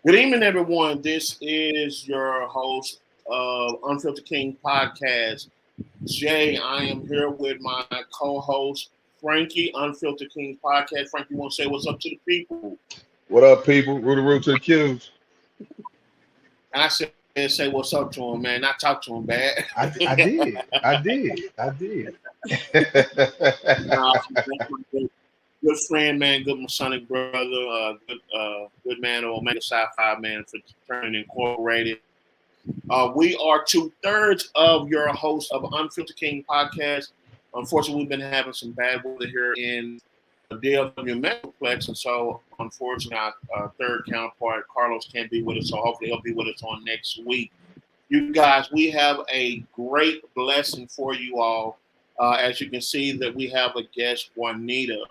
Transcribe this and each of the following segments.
Good evening, everyone. This is your host of Unfiltered King podcast, Jay. I am here with my co-host Frankie, Unfiltered King podcast. Frankie, you want to say what's up to the people? What up, people? Rudy Root to the Qs. And I said, say what's up to him, man. Not talk to him bad. I did. I did. I did. Nah, good friend, man. Good Masonic brother. Good man, Omega Sci-Fi man for Turning Incorporated. We are 2/3 of your host of Unfiltered King podcast. Unfortunately, we've been having some bad weather here in the DFW Metroplex, and so unfortunately, our third counterpart Carlos can't be with us. So hopefully, he'll be with us on next week. You guys, we have a great blessing for you all. As you can see, that we have a guest, Juanita,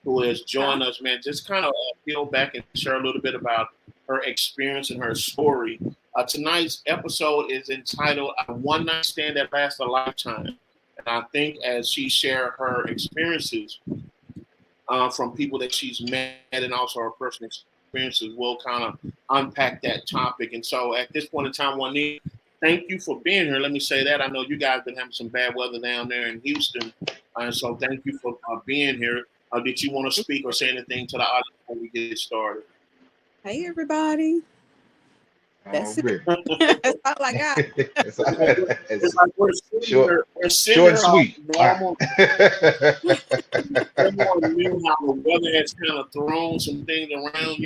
who has joined us. Man, just kind of peel back and share a little bit about her experience and her story. Tonight's episode is entitled "A One Night Stand That Lasts a Lifetime," and I think as she shared her experiences from people that she's met and also her personal experiences, we'll kind of unpack that topic. And so, at this point in time, Juanita, thank you for being here. Let me say that I know you guys have been having some bad weather down there in Houston, and so thank you for being here. Did you want to speak or say anything to the audience before we get started? Hey, everybody. That's it. That's all I got. It's like we're short and sweet. Normal. How the weather has kind of thrown some things around,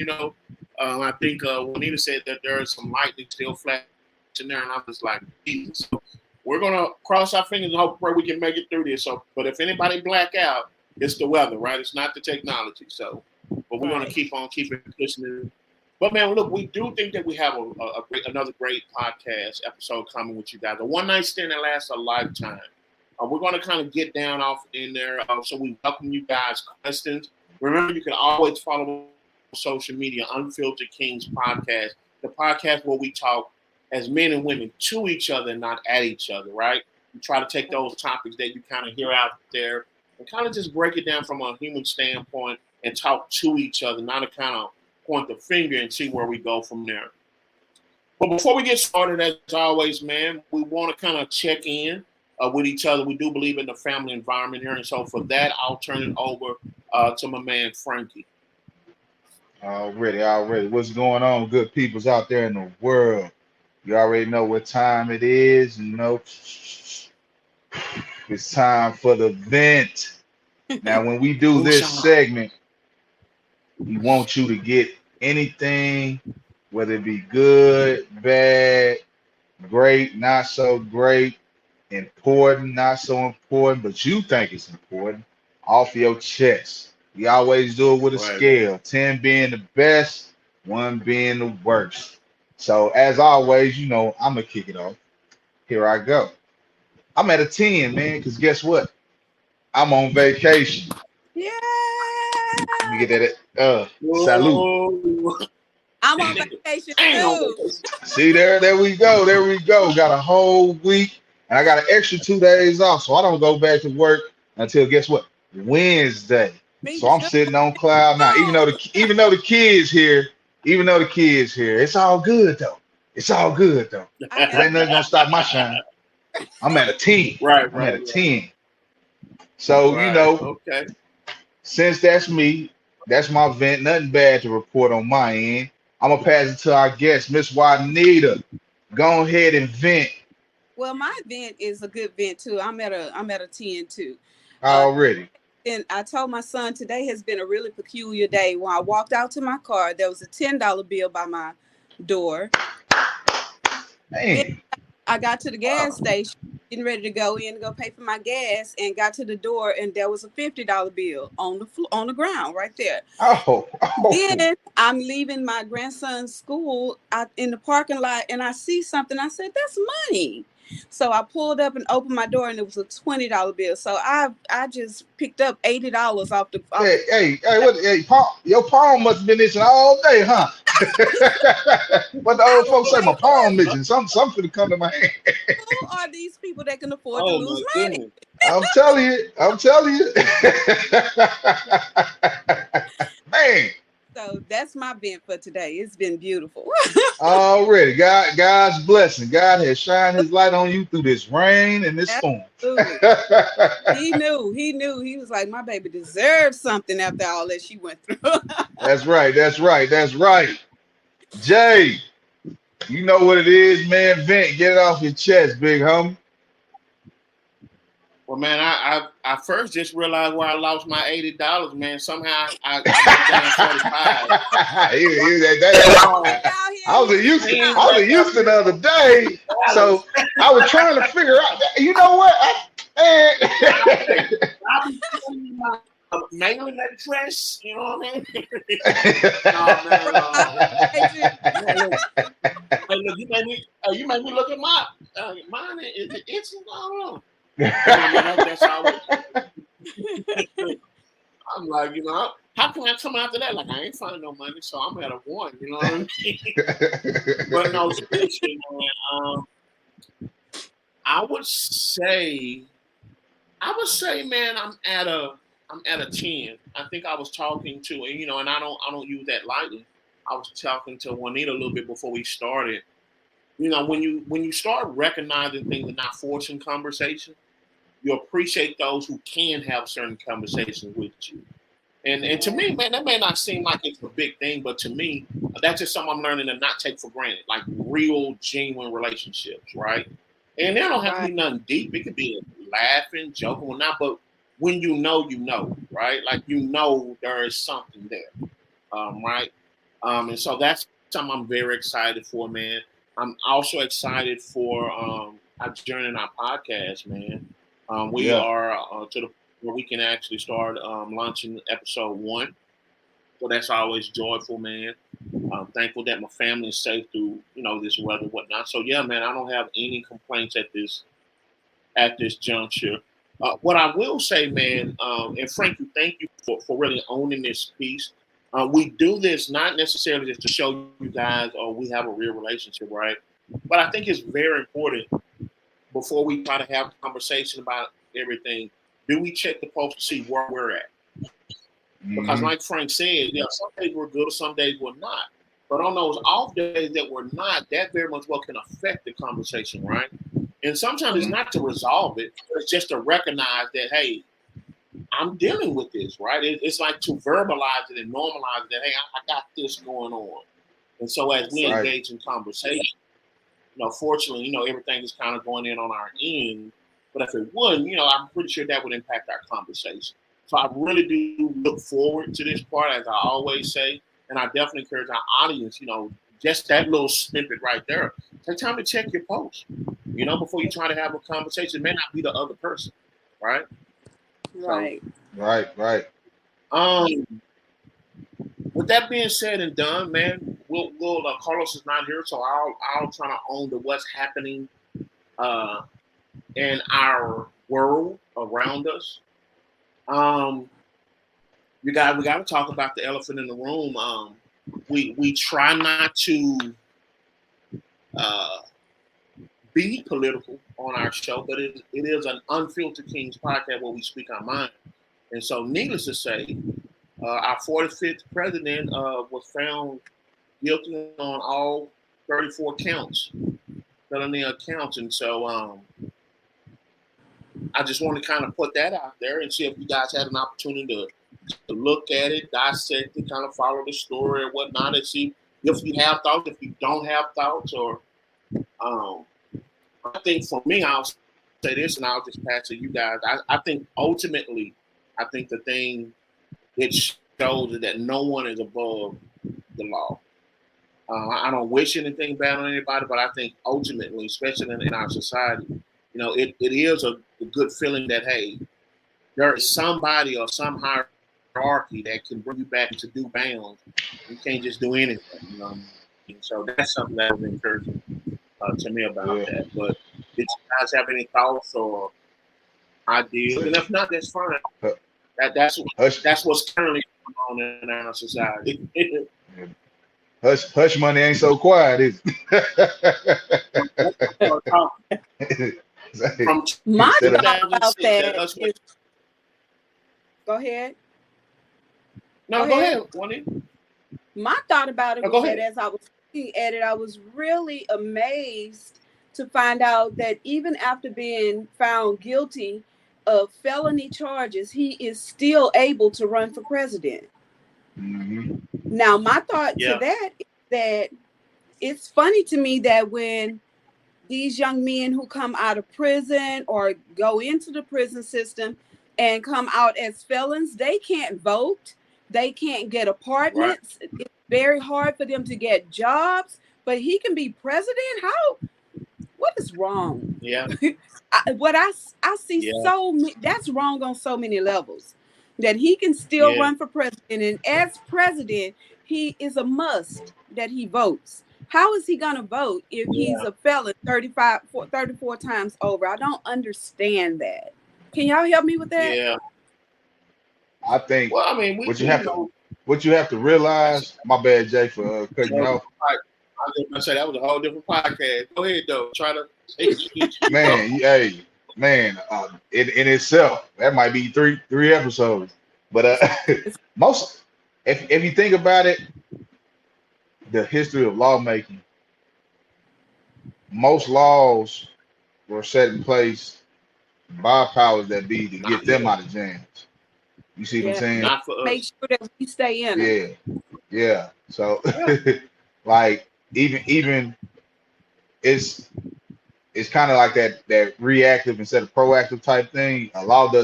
I think Juanita said that there is some lightning still flashing there, and I was like, Jesus. So we're going to cross our fingers and hope we can make it through this. So, but if anybody black out, it's the weather, right? It's not the technology. So, but we're going to keep on keeping pushing. But man, look, we do think that we have another great podcast episode coming with you guys. A one night stand that lasts a lifetime. We're going to kind of get down off in there. So we welcome you guys' questions. Remember, you can always follow social media, Unfiltered Kings podcast, the podcast where we talk as men and women to each other and not at each other, right? We try to take those topics that you kind of hear out there and kind of just break it down from a human standpoint and talk to each other, not to kind of point the finger and see where we go from there. But before we get started, as always, man, we want to kind of check in with each other. We do believe in the family environment here. And so for that, I'll turn it over to my man, Frankie. Already. What's going on, good peoples out there in the world? You already know what time it is. It's time for the vent. Now, when we do this segment, we want you to get anything, whether it be good, bad, great, not so great, important, not so important, but you think it's important, off your chest. We always do it with a scale, 10 being the best, 1 being the worst. So as always, I'm going to kick it off. Here I go. I'm at a 10, man, because guess what? I'm on vacation. Yeah. Let me get that. Salute. I'm on vacation too. See, there we go. Got a whole week, and I got an extra 2 days off, so I don't go back to work until guess what? Wednesday. So I'm sitting on cloud nine. Even though the kids here, it's all good though. Ain't nothing gonna stop my shine. I'm at a 10. Right. I'm at a 10. So okay. Since that's me, that's my vent. Nothing bad to report on my end. I'm gonna pass it to our guest, Miss Juanita. Go ahead and vent. Well, my vent is a good vent too. I'm at a 10 too. Already. And I told my son today has been a really peculiar day. When I walked out to my car, there was a $10 bill by my door. Man. I got to the gas station, getting ready to go in to go pay for my gas, and got to the door, and there was a $50 bill on the ground right there. Oh. Then I'm leaving my grandson's school out in the parking lot, and I see something. I said, "That's money." So I pulled up and opened my door, and it was a $20 bill. So I just picked up $80 off the. Hey! Your palm must have been itching all day, huh? What the old folks say, my palm itching. Something to come to my hand. Who are these people that can afford to lose money? I'm telling you. Man. So that's my vent for today. It's been beautiful. Already, God's blessing. God has shined His light on you through this rain and this storm. Absolutely. He knew. He was like, my baby deserves something after all that she went through. That's right. Jay, you know what it is, man. Vent, get it off your chest, big homie. Well, man, I first just realized where I lost my $80, man. Somehow I got down 45. I was in Houston the other day, so I was trying to figure out. You know what? I'll be putting my mailing address. You know what I mean? Hey, look, you made me look at mine. Is it itching? I don't know. That's how I'm like, how can I come after that? Like, I ain't finding no money, so I'm at a 1. You know what I mean? But no, seriously, man. I would say, man, I'm at a 10. I think I was talking to, and I don't use that lightly. I was talking to Juanita a little bit before we started. When you start recognizing things and not forcing conversation, you appreciate those who can have certain conversations with you. And to me, man, that may not seem like it's a big thing, but to me, that's just something I'm learning to not take for granted, like real, genuine relationships, right? And they don't have to be nothing deep. It could be laughing, joking, or not, but when you know, right? Like, there is something there, right? And so that's something I'm very excited for, man. I'm also excited for our journey in our podcast, man. We are to the where we can actually start launching episode 1. So that's always joyful, man. I'm thankful that my family is safe through, this weather and whatnot. So yeah, man, I don't have any complaints at this juncture. What I will say, man, and Frank, thank you for really owning this piece. We do this not necessarily just to show you guys, we have a real relationship, right? But I think it's very important before we try to have a conversation about everything. Do we check the pulse to see where we're at? Because like Frank said, some days we're good, some days we're not. But on those off days that we're not, that very much well can affect the conversation, right? And sometimes it's not to resolve it, it's just to recognize that, hey, I'm dealing with this, right? It's like to verbalize it and normalize that, hey, I got this going on. And so as we engage in conversation, fortunately, everything is kind of going in on our end. But if it wouldn't, I'm pretty sure that would impact our conversation. So I really do look forward to this part, as I always say. And I definitely encourage our audience, just that little snippet right there. Take time to check your post, before you try to have a conversation. It may not be the other person, right? Right. So, right. With that being said and done, man, we'll Carlos is not here, so I'll try to own the what's happening in our world around us. We got to talk about the elephant in the room. We try not to be political on our show, but it is an Unfiltered Kings podcast where we speak our mind. And so, needless to say, our 45th president was found guilty on all 34 counts, felony accounts. And so I just want to kind of put that out there and see if you guys had an opportunity to look at it, dissect it, kind of follow the story or whatnot, and see if you have thoughts, if you don't have thoughts, or I think for me, I'll say this and I'll just pass to you guys. I think ultimately, the thing it shows is that no one is above the law. I don't wish anything bad on anybody, but I think ultimately, especially in our society, it is a good feeling that, hey, there is somebody or some hierarchy that can bring you back to due bounds. You can't just do anything, And so that's something that was encouraging to me about that. But did you guys have any thoughts or ideas? And if not, that's fine. That's what's currently going on in our society. Hush money ain't so quiet, is it? My thought about that is, go ahead. No, go ahead. My thought about it Oh, go was that ahead. as I was looking at it, I was really amazed to find out that even after being found guilty of felony charges, he is still able to run for president. Hmm. Now, my thought to Yeah. that is that it's funny to me that when these young men who come out of prison or go into the prison system and come out as felons, they can't vote, they can't get Right. apartments. It's very hard for them to get jobs, but he can be president. How? What is wrong? Yeah. I see Yeah. that's wrong on so many levels. That he can still Yeah. run for president, and as president, he is a must that he votes. How is he going to vote if he's Yeah. a felon 34 times over? I don't understand that. Can y'all help me with that? Yeah. I think Well, I mean, what you we have to know. what you have to realize. My bad, Jay, for cutting you off. I was going to say that was a whole different podcast. Go ahead, though. Try to teach you. Man, hey, man, in itself, that might be three episodes. But most, if you think about it, the history of lawmaking, most laws were set in place by powers that be to get Not them here. out of jams. You see what I'm Yeah. saying? Not for Make us. sure that we stay in them. Yeah, yeah. So, Yeah. like, even it's kind of like that reactive instead of proactive type thing.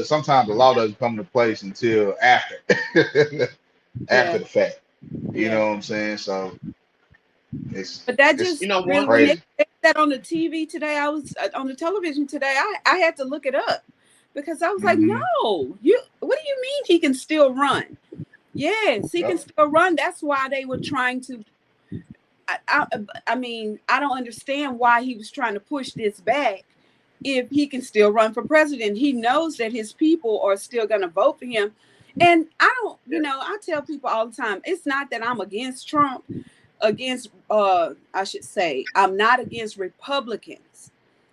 Sometimes the law doesn't come into place until after Yeah, the fact. You yeah. know what I'm saying? So But that it's just You know, really, one when crazy. they said that on the TV today, I was on the television today, I had to look it up because I was like, Hmm. no, what do you mean he can still run? Yes, he can Yep. still run. That's why they were trying to. I mean, I don't understand why he was trying to push this back. If he can still run for president, he knows that his people are still going to vote for him. And I don't, I tell people all the time, it's not that I'm against Trump, I should say, I'm not against Republicans,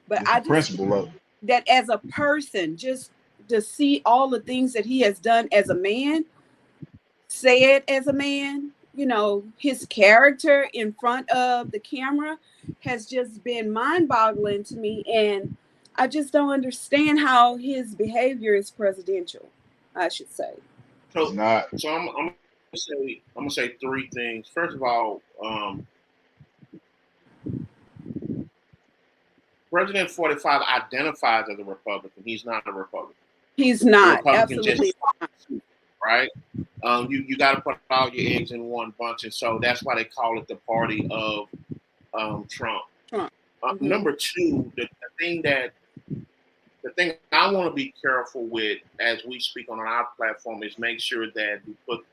but It's the I just principle of it. that as a person, just to see all the things that he has done as a man, said as a man, his character in front of the camera has just been mind-boggling to me, and I just don't understand how his behavior is presidential, I should say. It's so not. I'm gonna say three things. First of all, President 45 identifies as a Republican. He's not a Republican. He's The not, Republican just absolutely. right. You got to put all your eggs in one bunch, and so that's why they call it the party of Trump. Trump. Mhm. Number two, the thing I want to be careful with as we speak on our platform is make sure that we put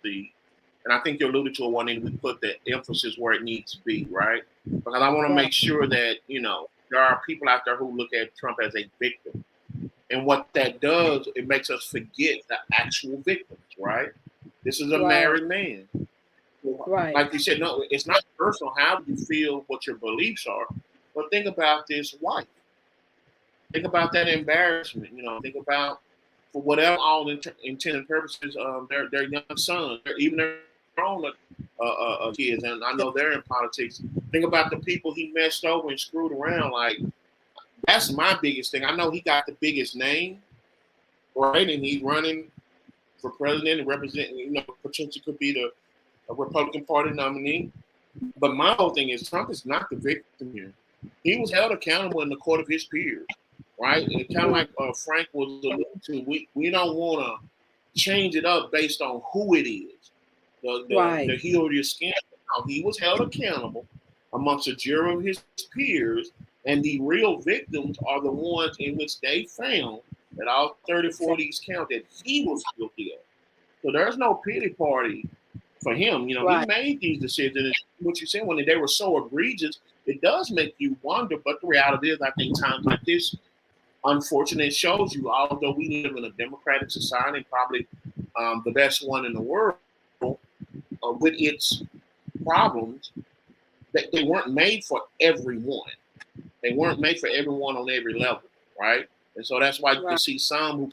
and I think you alluded to it one day, we put the emphasis where it needs to be, right? Because I want to make sure that, there are people out there who look at Trump as a victim. And what that does, it makes us forget the actual victims, right? This is a Right. married man. Right. Like you said, no, it's not personal how you feel, what your beliefs are, but think about this wife. Think about that embarrassment. Think about, for whatever all intended purposes, their young son, even their own kids, and I know they're in politics. Think about the people he messed over and screwed around. Like, that's my biggest thing. I know he got the biggest name, right, and he's running for president and representing, potentially could be the Republican Party nominee. But my whole thing is Trump is not the victim here. He was held accountable in the court of his peers, right? And kind of like Frank was alluding to, we don't want to change it up based on who it is. Right. The heel of your skin. He was held accountable amongst a jury of his peers, and the real victims are the ones in which they found that all 34 of these counts that he was guilty of. So there's no pity party for him. Right. He made these decisions. And what you said, when they were so egregious, it does make you wonder. But the reality is, I think times like this, unfortunately, shows you, although we live in a democratic society, probably the best one in the world, with its problems, that they weren't made for everyone. They weren't made for everyone on every level, right? And so that's why you can see some who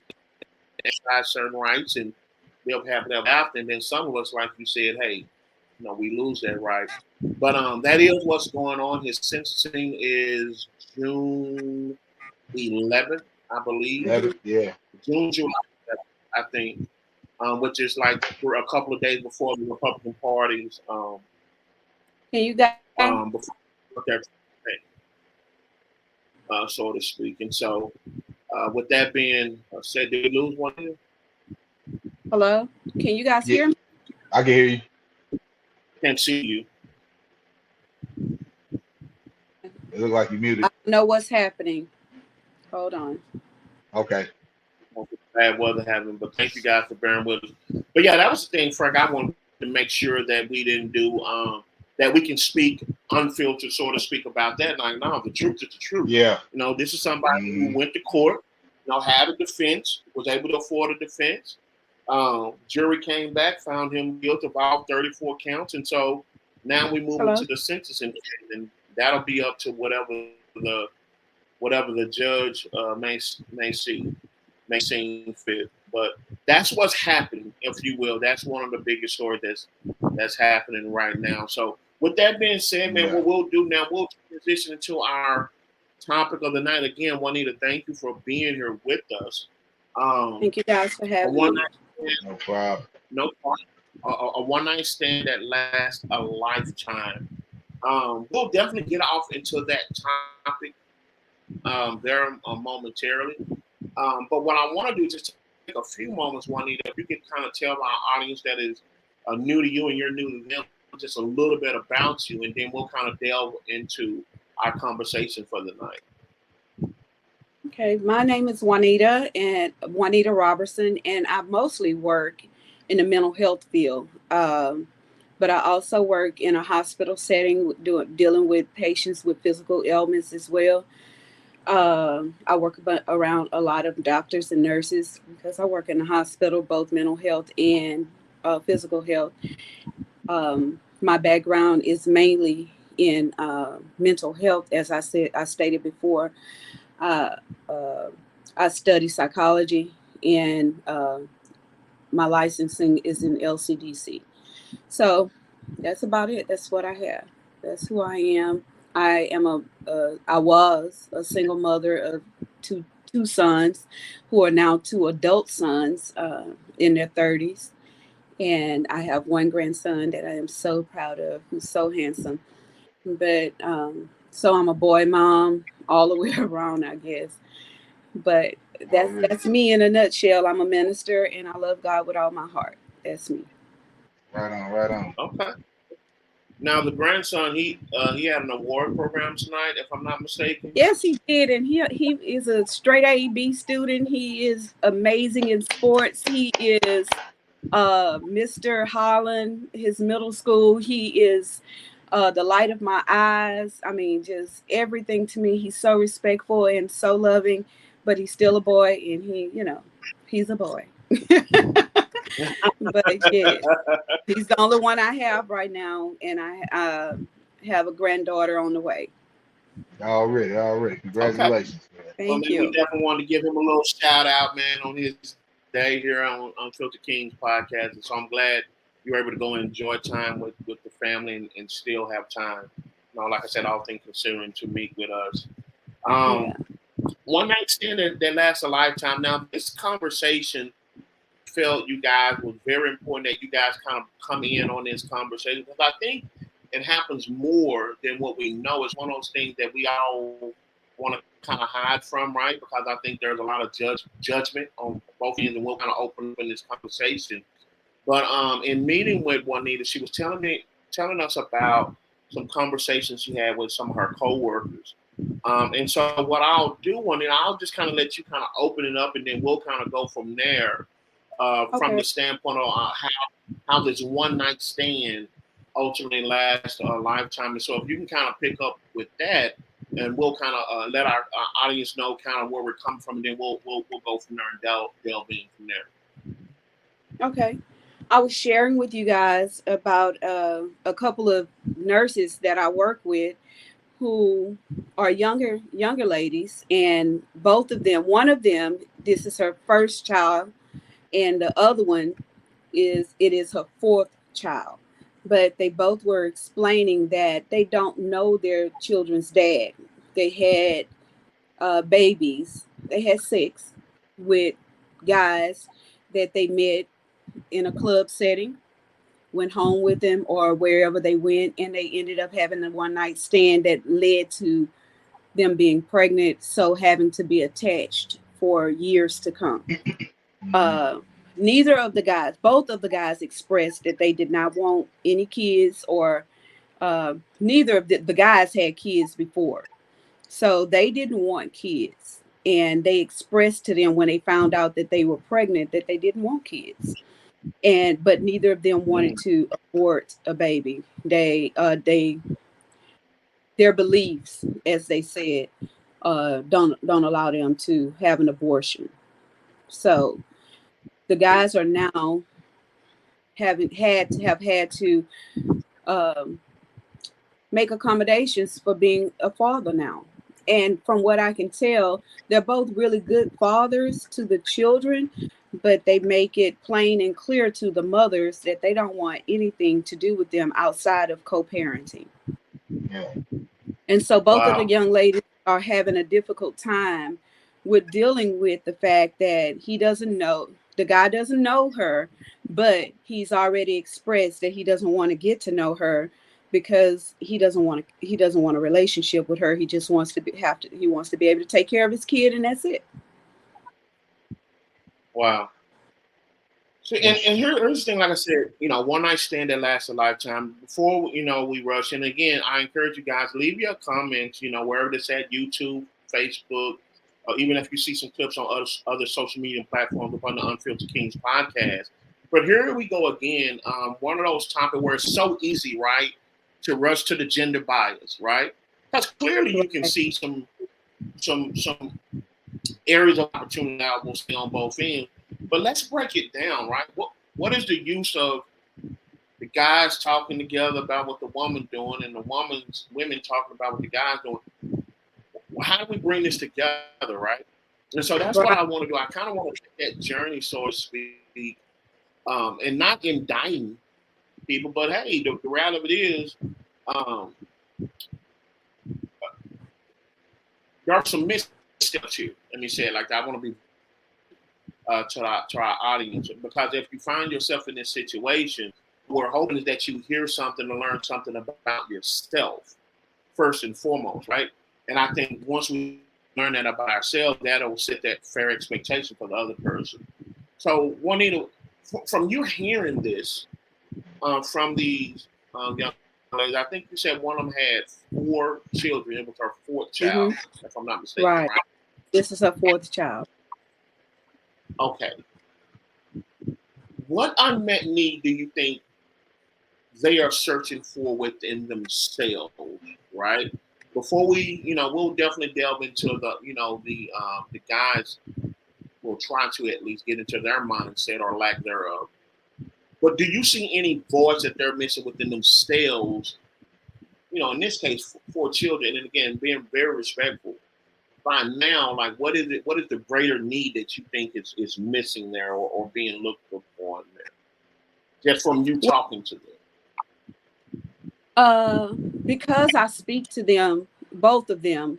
exercise certain rights and they'll have that after, and then some of us, like you said, hey, we lose that right. But that is what's going on. His sentencing is June 11th, I believe. 11th, yeah. June, July, I think, which is like for a couple of days before the Republican Party's Can you guys? before their so to speak. And so, with that being said, did we lose one here? Hello? Can you guys hear me? I can hear you. Can't see you. It looks like you muted. I don't know what's happening. Hold on. Okay. Bad weather happening, but thank you guys for bearing with us. But yeah, that was the thing, Frank. I wanted to make sure that we didn't do that we can speak unfiltered, so to speak, about that. Like, no, the truth is the truth. Yeah. This is somebody who went to court, had a defense, was able to afford a defense. Jury came back, found him guilty of all 34 counts, and so now we move into the sentencing, and that'll be up to whatever the judge may seem fit. But that's what's happening, if you will. That's one of the biggest stories that's happening right now. So with that being said, man, what we'll do now, we'll transition into our topic of the night. Again, Juanita, thank you for being here with us. Thank you guys for having me. No problem. No problem. A one-night stand that lasts a lifetime. We'll definitely get off into that topic there momentarily. But what I want to do is just take a few moments, Juanita, if you could kind of tell our audience that is new to you and you're new to them just a little bit about you, and then we'll kind of delve into our conversation for the night. Okay, my name is Juanita Robertson, and I mostly work in the mental health field. But I also work in a hospital setting dealing with patients with physical ailments as well. I work around a lot of doctors and nurses because I work in the hospital, both mental health and physical health. My background is mainly in mental health. As I stated before, I study psychology, and my licensing is in LCDC. So that's about it. That's what I have. That's who I am. I was a single mother of two sons who are now two adult sons in their 30s. And I have one grandson that I am so proud of, who's so handsome. But so I'm a boy mom all the way around, I guess. But that's me in a nutshell. I'm a minister, and I love God with all my heart. That's me. Right on. Okay. Now the grandson, he had an award program tonight, if I'm not mistaken. Yes, he did, and he is a straight A/B student. He is amazing in sports. He is Mr. Holland, his middle school. He is the light of my eyes. I mean, just everything to me. He's so respectful and so loving, but he's still a boy, and he's a boy. But yeah, he's the only one I have right now, and I have a granddaughter on the way. Already. Congratulations. Okay. Thank you. We definitely want to give him a little shout out, man, on his day here on Filter Kings podcast. And so I'm glad you were able to go and enjoy time with the family and still have time. Like I said, all things considering, to meet with us. One night stand that lasts a lifetime. Now, this conversation felt you guys was very important that you guys kind of come in on this conversation, because I think it happens more than what we know. It's one of those things that we all want to kind of hide from, right? Because I think there's a lot of judgment on both ends, and we'll kind of open up in this conversation. But in meeting with Juanita, she was telling us about some conversations she had with some of her coworkers. And so what I'll do, Juanita, I'll just kind of let you kind of open it up, and then we'll kind of go from there. From the standpoint of how this one night stand ultimately lasts a lifetime. And so if you can kind of pick up with that, and we'll kind of let our audience know kind of where we're coming from, and then we'll go from there and delve in from there. Okay. I was sharing with you guys about a couple of nurses that I work with who are younger ladies, and both of them, one of them, this is her first child, and the other one is her fourth child. but they both were explaining that they don't know their children's dad. They had babies. They had sex with guys that they met in a club setting, went home with them or wherever they went, and they ended up having a one night stand that led to them being pregnant, so having to be attached for years to come. Mhm. Uh, Neither of the guys, both of the guys expressed that they did not want any kids, or neither of the guys had kids before. So they didn't want kids. And they expressed to them when they found out that they were pregnant that they didn't want kids. And but neither of them wanted Mm. to abort a baby. They their beliefs, as they said, don't allow them to have an abortion. So the guys are now having had to um, make accommodations for being a father now. And from what I can tell, they're both really good fathers to the children, but they make it plain and clear to the mothers that they don't want anything to do with them outside of co-parenting. Yeah. And so both of the Wow. young ladies are having a difficult time with dealing with the fact that the guy doesn't know her, but he's already expressed that he doesn't want to get to know her because he doesn't want a relationship with her. He just wants to he wants to be able to take care of his kid, and that's it. Wow. So, It's and here's the thing, like I said, one night stand that lasts a lifetime. Before we rush, and again, I encourage you guys, leave your comments, wherever it's at, YouTube, Facebook, or even if you see some clips on other social media platforms upon the Unfiltered Kings podcast. But here we go again. One of those topics where it's so easy, right, to rush to the gender bias, right? Because clearly you can Right. see some areas of opportunity I will see on both ends. But let's break it down, right? What is the use of the guys talking together about what the woman's doing and the women talking about what the guys doing? How do we bring this together, right? And so that's what Right. I want to do. I kind of want to take that journey, so to speak, and not indicting people, but hey, the reality of it is, um, there are some missteps here. Let me say it like that. I want to be to our audience, because if you find yourself in this situation, we're hoping is that you hear something and learn something about yourself first and foremost, right? And I think once we learn that about ourselves, that'll set that fair expectation for the other person. So, Juanita, from you hearing this from these young ladies, I think you said one of them had 4 children. It was her fourth child, Hmm. if I'm not mistaken, Right. right? This is her fourth child. Okay. What unmet need do you think they are searching for within themselves, right? Before we'll definitely delve into the guys will try to at least get into their mindset or lack thereof. But do you see any voids that they're missing within themselves? In this case, for children, and again, being very respectful. By now, like, what is it? What is the greater need that you think is missing there, or being looked upon there? Just from you Well, talking to them. because I speak to them, both of them,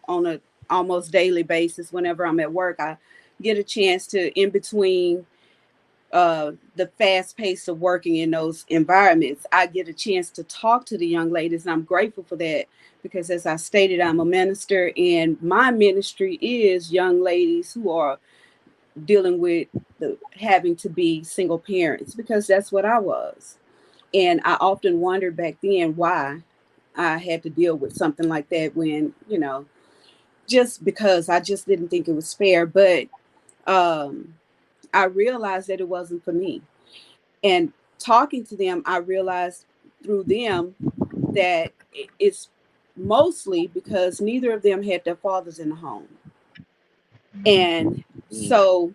on a almost daily basis. Whenever I'm at work, I get a chance to, in between the fast pace of working in those environments, I get a chance to talk to the young ladies. And I'm grateful for that because, as I stated, I'm a minister, and my ministry is young ladies who are dealing with having to be single parents, because that's what I was. And I often wondered back then why I had to deal with something like that when, just because I just didn't think it was fair. But um, I realized that it wasn't for me. And talking to them, I realized through them that it's mostly because neither of them had their fathers in the home. Mhm. And Mm. so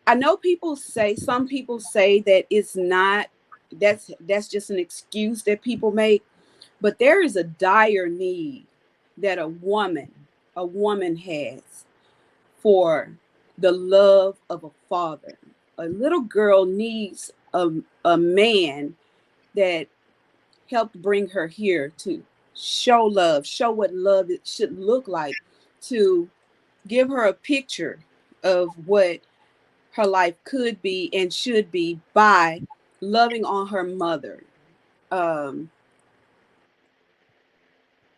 I know some people say that it's not, that's just an excuse that people make, but there is a dire need that a woman has for the love of a father. A little girl needs a man that helped bring her here to show love, show what love it should look like, to give her a picture of what her life could be and should be by loving on her mother. Um,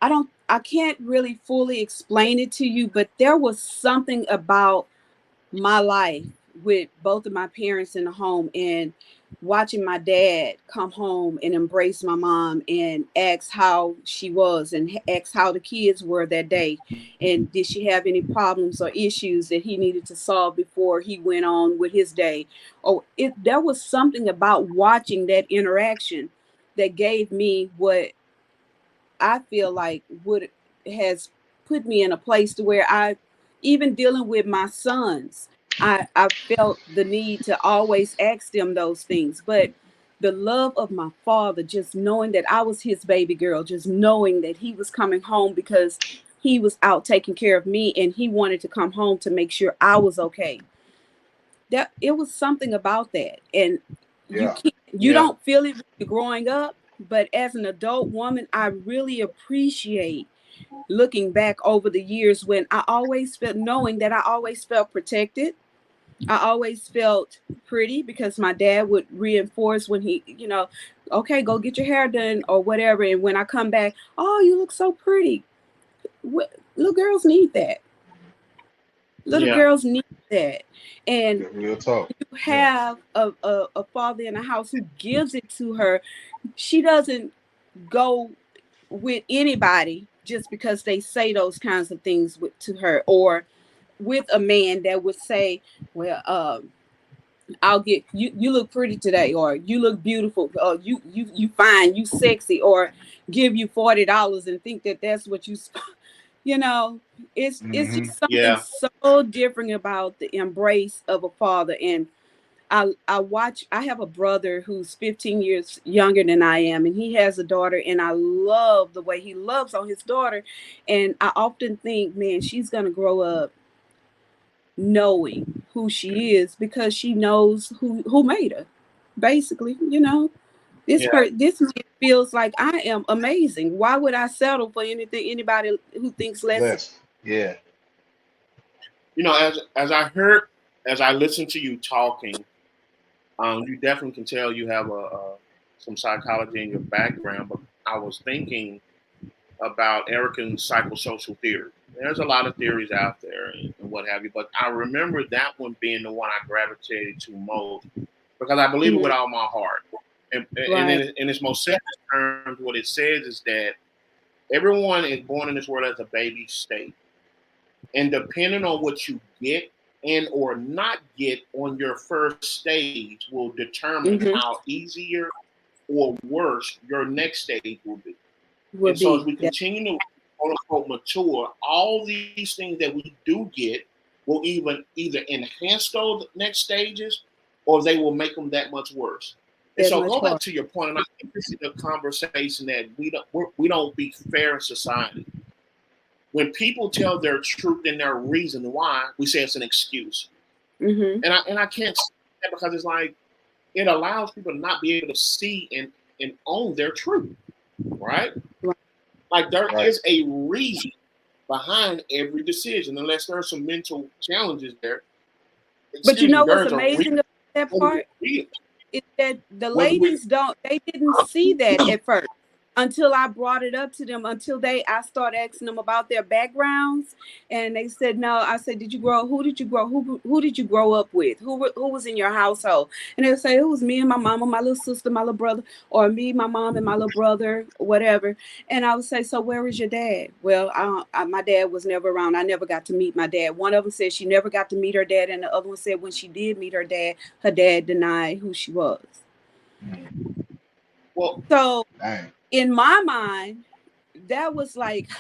I can't really fully explain it to you, but there was something about my life with both of my parents in the home and watching my dad come home and embrace my mom and ask how she was and ask how the kids were that day and did she have any problems or issues that he needed to solve before he went on with his day. There was something about watching that interaction that gave me what I feel like what has put me in a place to where I, even dealing with my sons, I felt the need to always ask them those things. But the love of my father, just knowing that I was his baby girl, just knowing that he was coming home because he was out taking care of me and he wanted to come home to make sure I was okay. That it was something about that. And Yeah. you don't feel it when you're growing up, but as an adult woman, I really appreciate looking back over the years when I always felt, knowing that I always felt protected. I always felt pretty because my dad would reinforce when he, okay, go get your hair done or whatever. And when I come back, oh, you look so pretty. Little girls need that. Little girls need that. And real talk. You have a father in the house who gives it to her. She doesn't go with anybody just because they say those kinds of things to her, or with a man that would say, well, I'll get you, you look pretty today, or you look beautiful, or you fine, you sexy, or give you $40 and think that that's what you it's just something so different about the embrace of a father. And I have a brother who's 15 years younger than I am, and he has a daughter, and I love the way he loves on his daughter. And I often think, man, she's going to grow up knowing who she is because she knows who made her. Basically, this man feels like I am amazing. Why would I settle for anybody who thinks less? Yeah. As I listen to you talking, you definitely can tell you have some psychology in your background. But I was thinking about Erican psychosocial theory. There's a lot of theories out there and what have you, but I remember that one being the one I gravitated to most because I believe it with all my heart. And in its most simple terms, what it says is that everyone is born in this world as a baby state. And depending on what you get and or not get on your first stage will determine how easier or worse your next stage will be. So as we continue to quote unquote mature, all these things that we do get will either enhance those next stages or they will make them that much worse. And so go back to your point, and I think this is a conversation that we don't be fair in society. When people tell their truth and their reason why, we say it's an excuse. And I can't say that because it's like it allows people to not be able to see and own their truth, right? Like there is a reason behind every decision, unless there are some mental challenges there. But you know what's amazing about that part? Is that the ladies didn't see that at first until I brought it up to them, I started asking them about their backgrounds, and they said no. I said, who did you grow up with? Who was in your household? And they would say, it was me and my mama, my little sister, my little brother, or me, my mom, and my little brother, whatever. And I would say, so where is your dad? Well, my dad was never around. I never got to meet my dad. One of them said she never got to meet her dad, and the other one said when she did meet her dad denied who she was. Well, so in my mind, that was like,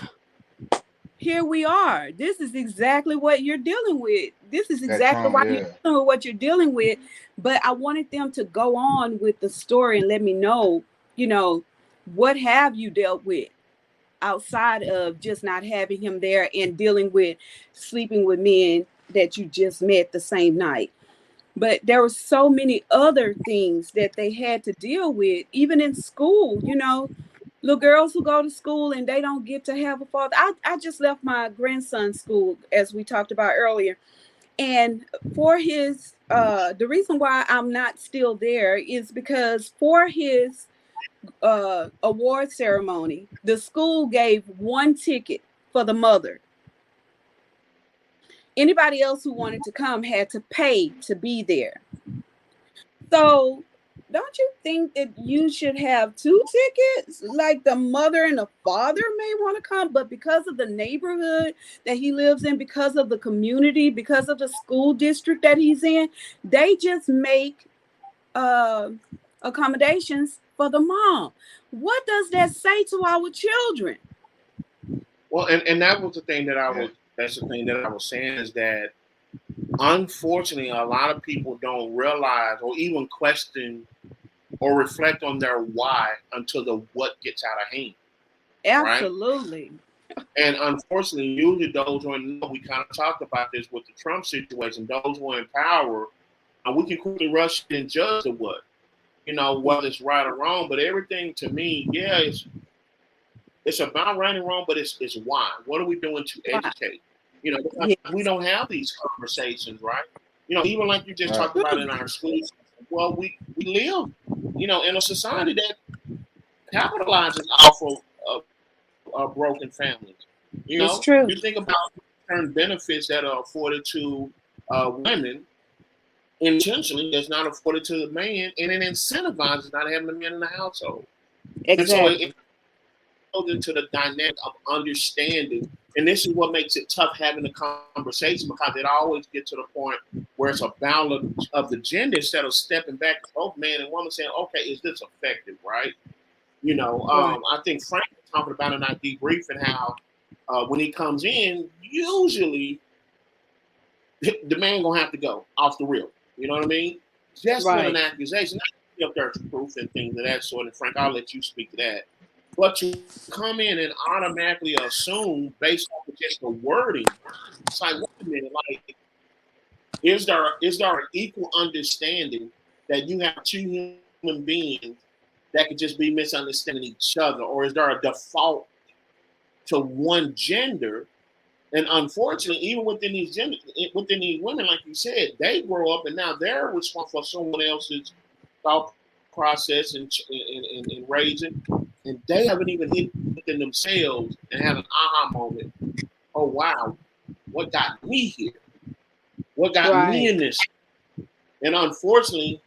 here we are. This is exactly what you're dealing with. This is exactly why you're dealing with what you're dealing with. But I wanted them to go on with the story and let me know, what have you dealt with outside of just not having him there and dealing with sleeping with men that you just met the same night. But there were so many other things that they had to deal with, even in school, little girls who go to school and they don't get to have a father. I just left my grandson's school, as we talked about earlier. And for his, the reason why I'm not still there is because for his award ceremony, the school gave one ticket for the mother. Anybody else who wanted to come had to pay to be there. So don't you think that you should have two tickets? Like the mother and the father may want to come, but because of the neighborhood that he lives in, because of the community, because of the school district that he's in, they just make accommodations for the mom. What does that say to our children? Well, and that was the thing that's the thing that I was saying, is that unfortunately a lot of people don't realize or even question or reflect on their why until the what gets out of hand. Absolutely. Right? And unfortunately, usually those who know, we kind of talked about this with the Trump situation, those who are in power, and we can quickly rush and judge the what, whether it's right or wrong. But everything to me, yeah, it's about right and wrong, but it's why. What are we doing to educate? Because we don't have these conversations, right? Even like you just talked about in our schools. Well, we live, in a society that capitalizes off of broken families. It's true. You think about certain benefits that are afforded to women, intentionally that's not afforded to the man, and it incentivizes not having the man in the household. Exactly. And so it goes into the dynamic of understanding. And this is what makes it tough having the conversation, because it always gets to the point where it's a balance of the gender instead of stepping back to both man and woman saying, okay, is this effective, right? I think Frank was talking about in our debriefing how when he comes in, usually the man gonna have to go off the rip. You know what I mean? Just with an accusation, not if there's proof and things of that sort. And Frank, I'll let you speak to that. But to come in and automatically assume based off of just the wording, it's like, wait a minute, like, is there an equal understanding that you have two human beings that could just be misunderstanding each other, or is there a default to one gender? And unfortunately, even within these women, like you said, they grow up and now they're responsible for someone else's thought process and raising. And they haven't even hit within themselves and have an aha moment. Oh, wow, what got me here? What got me in this? And unfortunately,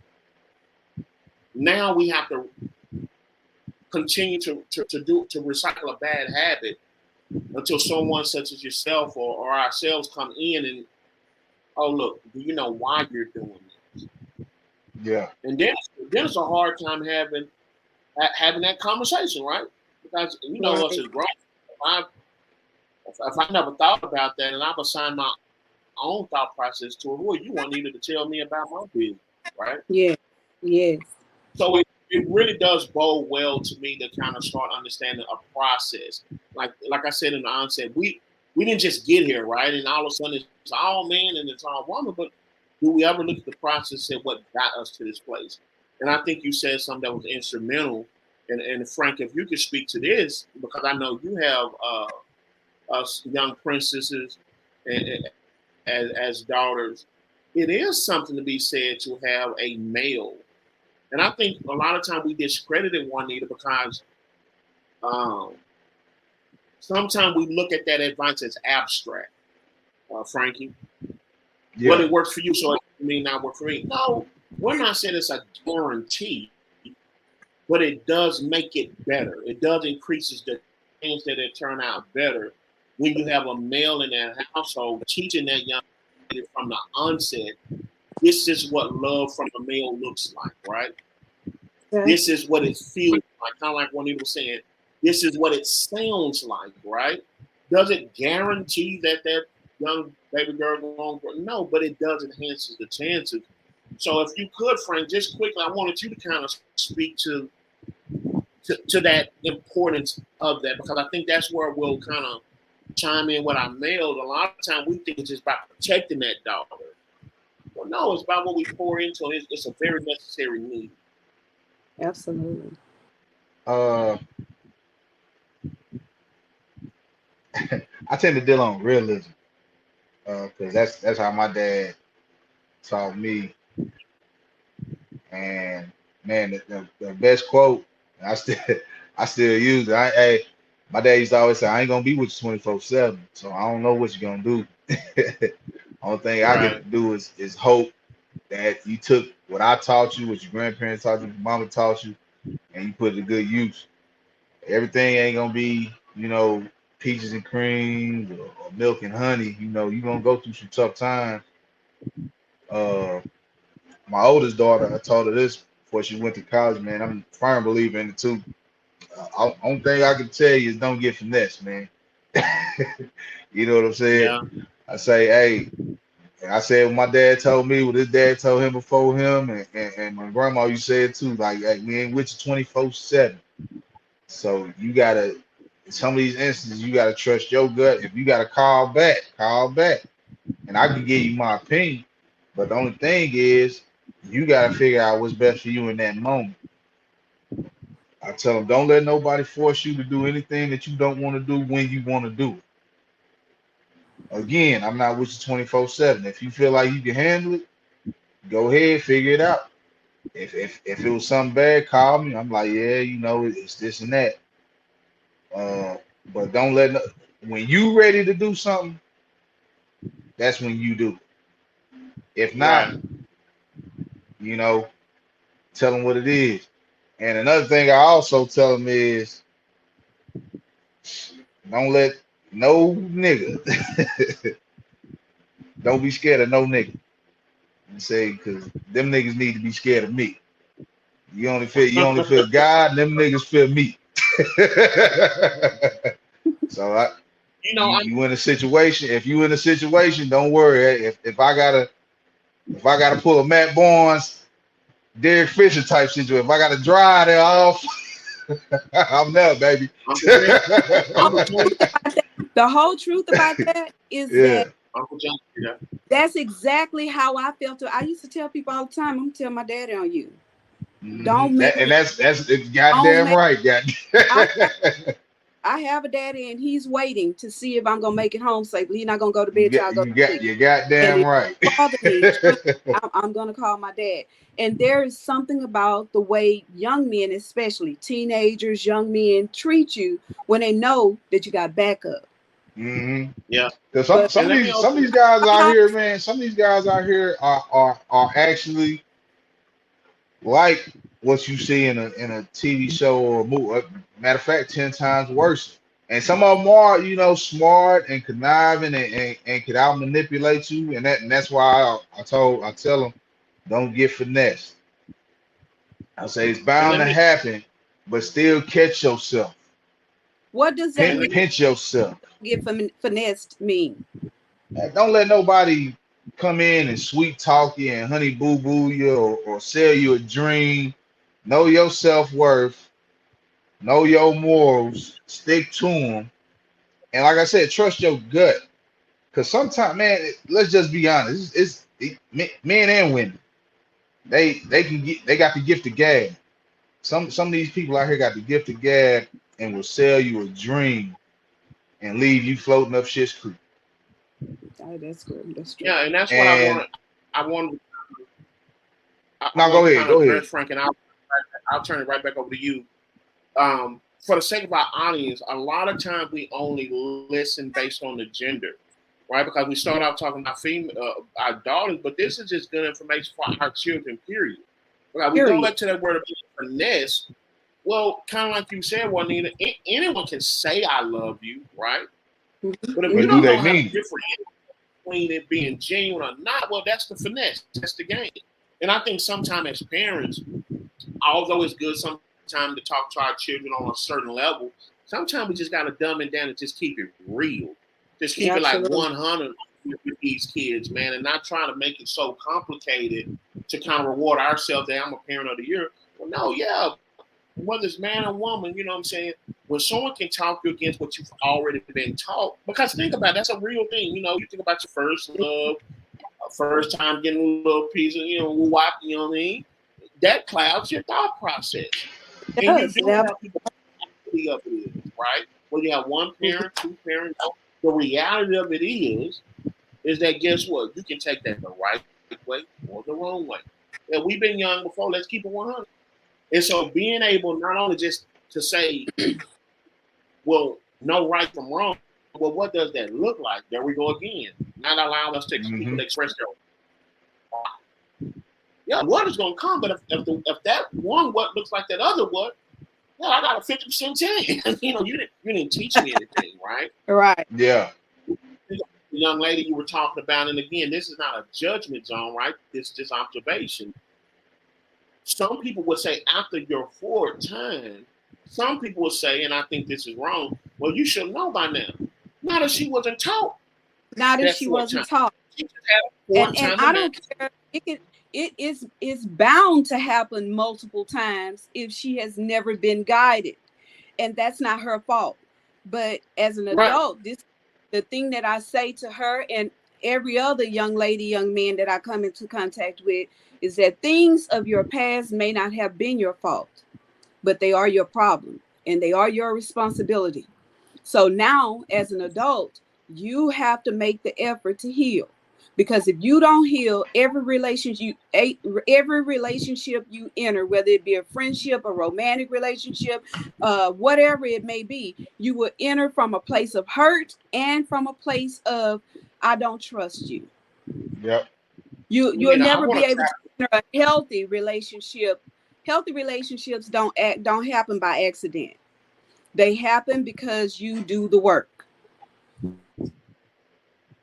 now we have to continue to recycle a bad habit until someone such as yourself or ourselves come in and, oh, look, do you know why you're doing this? Yeah. And then it's a hard time having that conversation, right? Because us as grown, if I never thought about that and I've assigned my own thought process to it, who are you want needed to tell me about my business, right? Yeah. Yes. So it really does bode well to me to kind of start understanding a process. Like I said in the onset, we didn't just get here, right? And all of a sudden it's all man and it's all woman, but do we ever look at the process and what got us to this place? And I think you said something that was instrumental. And Frank, if you could speak to this, because I know you have young princesses and as daughters, it is something to be said to have a male. And I think a lot of times we discredited Juanita because sometimes we look at that advice as abstract, Frankie. Yeah. But it works for you, so it may not work for me. No, we're not saying it's a guarantee, but it does make it better. It does increases the chance that it turn out better when you have a male in that household teaching that young lady from the onset, this is what love from a male looks like, right? Yeah. This is what it feels like, kind of like Juanita was saying, this is what it sounds like, right? Does it guarantee that young baby girl will grow? No, but it does enhance the chances. So if you could, Frank, just quickly, I wanted you to kind of speak to that importance of that, because I think that's where we'll kind of chime in with our males. A lot of time we think it's just about protecting that daughter. Well, no, it's about what we pour into it. It's a very necessary need. Absolutely. I tend to deal on realism, because that's how my dad taught me. And man, the best quote, and I still use it. My dad used to always say, "I ain't gonna be with you 24/7, so I don't know what you're gonna do." Only thing I Right. can do is hope that you took what I taught you, what your grandparents taught you, your mama taught you, and you put it to good use. Everything ain't gonna be, peaches and cream or milk and honey. You're gonna go through some tough times. Uh, my oldest daughter, I told her this before she went to college, man. I'm a firm believer in it too. Only thing I can tell you is don't get finessed, man. You know what I'm saying? Yeah. I say, hey, and I said what my dad told me, what his dad told him before him, and my grandma, you said too, like, hey, we ain't with you 24/7. So you gotta, in some of these instances, you gotta trust your gut. If you gotta call back, call back. And I can give you my opinion, but the only thing is, you gotta figure out what's best for you in that moment. I tell them, don't let nobody force you to do anything that you don't want to do when you want to do it. Again, I'm not with you 24/7. If you feel like you can handle it, go ahead, figure it out. If it was something bad, call me. I'm like, yeah, it's this and that. But don't let when you ready to do something, that's when you do it. If not, Right. tell them what it is. And another thing I also tell them is, don't let no nigga, don't be scared of no nigga. And say, because them niggas need to be scared of me. You only feel God, and them niggas feel me. So you in a situation. If you in a situation, don't worry. If I gotta pull a Matt Barnes, Derek Fisher type situation, if I gotta dry there off, I'm there, baby. The whole truth about that is Yeah. that that's exactly how I felt. I used to tell people all the time, I'm gonna tell my daddy on you. Don't make me. That's goddamn right. I have a daddy, and he's waiting to see if I'm gonna make it home safely. He's not gonna go to bed till I go to sleep. You goddamn right. I'm gonna call my dad. And there is something about the way young men, especially teenagers, young men, treat you when they know that you got backup. Mm-hmm. Yeah. Because some of these guys out here, man, some of these guys out here are actually like what you see in a TV show or a movie. Matter of fact, 10 times worse. And some of them are, smart and conniving and can out manipulate you. And that's why I tell them, don't get finessed. I say it's bound to happen, but still catch yourself. What does that mean? Pinch yourself. Get finessed mean? Don't let nobody come in and sweet talk you and honey boo boo you or sell you a dream. Know your self-worth. Know your morals. Stick to them. And like I said, trust your gut. Because sometimes, man, let's just be honest. It's men and women. They got the gift of gab. Some of these people out here got the gift of gab and will sell you a dream and leave you floating up shit's creek. Oh, that's good. That's true. Yeah, and that's what I want. Go ahead. Frank, and I'll turn it right back over to you. For the sake of our audience, a lot of times we only listen based on the gender, right? Because we start off talking about our daughters, but this is just good information for our children, period. Because we go back to that word of finesse. Well, kind of like you said, Juanita, anyone can say I love you, right? Mm-hmm. But if you don't know how to differentiate between it being genuine or not, well, that's the finesse. That's the game. And I think sometimes as parents, although it's good sometimes to talk to our children on a certain level, sometimes we just got to dumb it down and just keep it real. Just keep it like 100 with these kids, man, and not trying to make it so complicated to kind of reward ourselves that I'm a parent of the year. Well, no, yeah. Whether it's man or woman, you know what I'm saying? When someone can talk you against what you've already been taught, because think about it, that's a real thing. You think about your first love, first time getting a little piece of, wop, you know what I mean? That clouds your thought process. It And does. you do have to be of it is, right? When you have one parent, two parents, the reality of it is that guess what? You can take that the right way or the wrong way. Yeah, we've been young before. Let's keep it 100. And so being able not only just to say, well, no right from wrong, well, what does that look like? There we go again. Not allowing us to people to express their what is going to come, but if that one what looks like that other what, I got a 50% chance. You didn't teach me anything, right? Right. Yeah. The young lady you were talking about, and again, this is not a judgment zone, right? This is just observation. Some people would say after your fourth time, some people would say, and I think this is wrong, well, you should know by now. Not if she wasn't taught. Not if she wasn't taught. She just had and I don't care. It's bound to happen multiple times if she has never been guided, and that's not her fault. But as an adult, the thing that I say to her and every other young lady, young man that I come into contact with is that things of your past may not have been your fault, but they are your problem and they are your responsibility. So now, as an adult, you have to make the effort to heal. Because if you don't heal, every relationship you enter, whether it be a friendship, a romantic relationship, whatever it may be, you will enter from a place of hurt and from a place of I don't trust you. Yep. You'll never be able to enter a healthy relationship. Healthy relationships don't happen by accident. They happen because you do the work.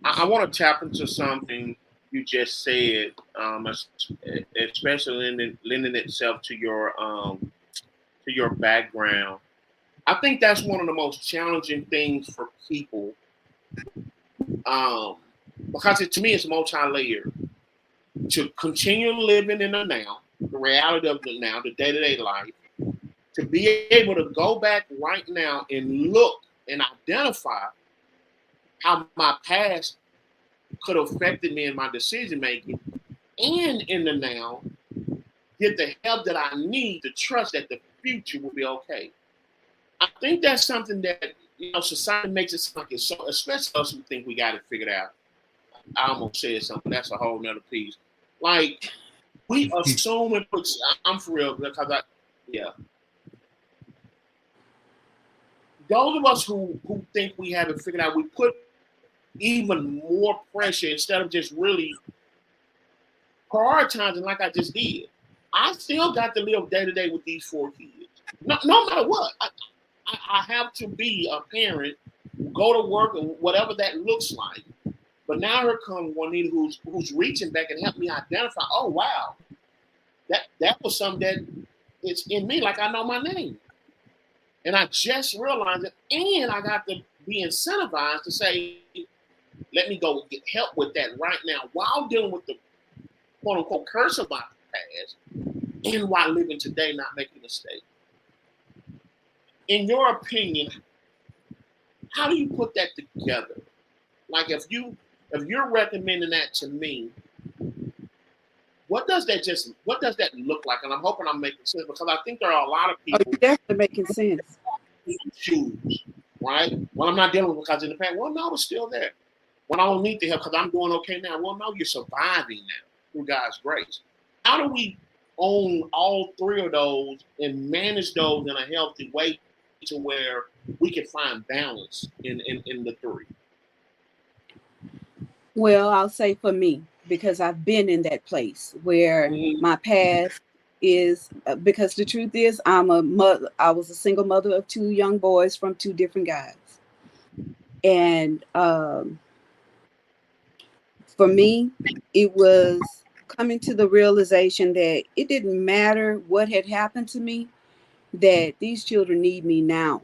I want to tap into something you just said, especially lending itself to your background. I think that's one of the most challenging things for people, because to me it's multi-layered. To continue living in the now, the reality of the now, the day-to-day life, to be able to go back right now and look and identify how my past could have affected me in my decision making, and in the now, get the help that I need to trust that the future will be okay. I think that's something that society makes it sound like it's so, especially us who think we got it figured out. I almost said something. That's a whole nother piece. Like we assume it puts. I'm for real because those of us who think we have it figured out, we put even more pressure instead of just really prioritizing like I just did. I still got to live day to day with these 4 kids. No matter what. I have to be a parent, go to work and whatever that looks like. But now here comes Juanita who's reaching back and help me identify, oh wow, that was something that it's in me, like I know my name. And I just realized it, and I got to be incentivized to say, let me go get help with that right now while dealing with the quote unquote curse of my past and while living today, not making a mistake. In your opinion, how do you put that together? Like if you're recommending that to me, what does that look like? And I'm hoping I'm making sense because I think there are a lot of people you're definitely making sense. Choose, right? Well, I'm not dealing with because in the past, well, no, it's still there. Well, I don't need the help because I'm doing okay now. Well, no, you're surviving now through God's grace. How do we own all 3 of those and manage those in a healthy way to where we can find balance in the 3? Well, I'll say for me, because I've been in that place where my past is, because the truth is I was a single mother of 2 young boys from 2 different guys. And for me, it was coming to the realization that it didn't matter what had happened to me, that these children need me now.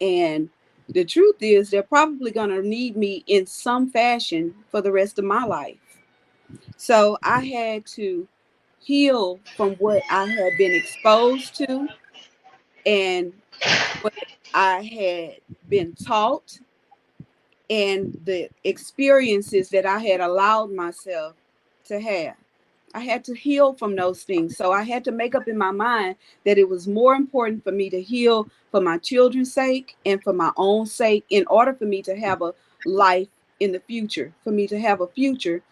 And the truth is they're probably going to need me in some fashion for the rest of my life. So I had to heal from what I had been exposed to and what I had been taught and the experiences that I had allowed myself to have. I had to heal from those things. So I had to make up in my mind that it was more important for me to heal for my children's sake and for my own sake in order for me to have a life in the future. For me to have a future,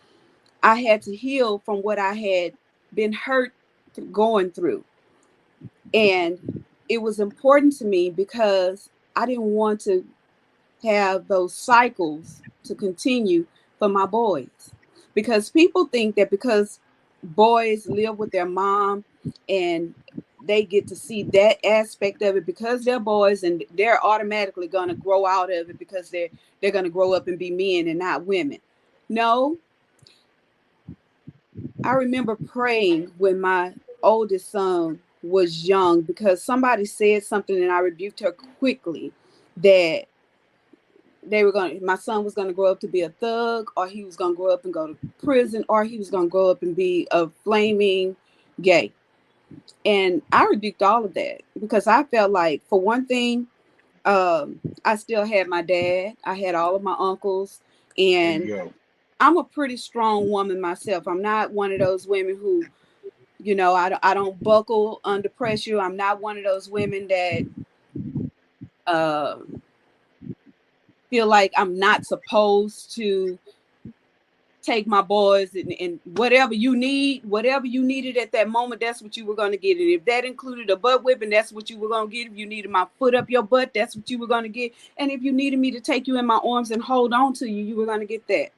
I had to heal from what I had been hurt going through. And it was important to me because I didn't want to have those cycles to continue for my boys. Because people think that because boys live with their mom and they get to see that aspect of it because they're boys and they're automatically going to grow out of it because they're going to grow up and be men and not women. No, I remember praying when my oldest son was young because somebody said something and I rebuked her quickly that my son was going to grow up to be a thug, or he was going to grow up and go to prison, or he was going to grow up and be a flaming gay. And I rebuked all of that because I felt like, for one thing, I still had my dad. I had all of my uncles, and I'm a pretty strong woman myself. I'm not one of those women who, I don't buckle under pressure. I'm not one of those women that feel like I'm not supposed to take my boys and whatever you needed at that moment, that's what you were going to get. And if that included a butt whipping, that's what you were going to get. If you needed my foot up your butt, that's what you were going to get. And if you needed me to take you in my arms and hold on to you, you were going to get that.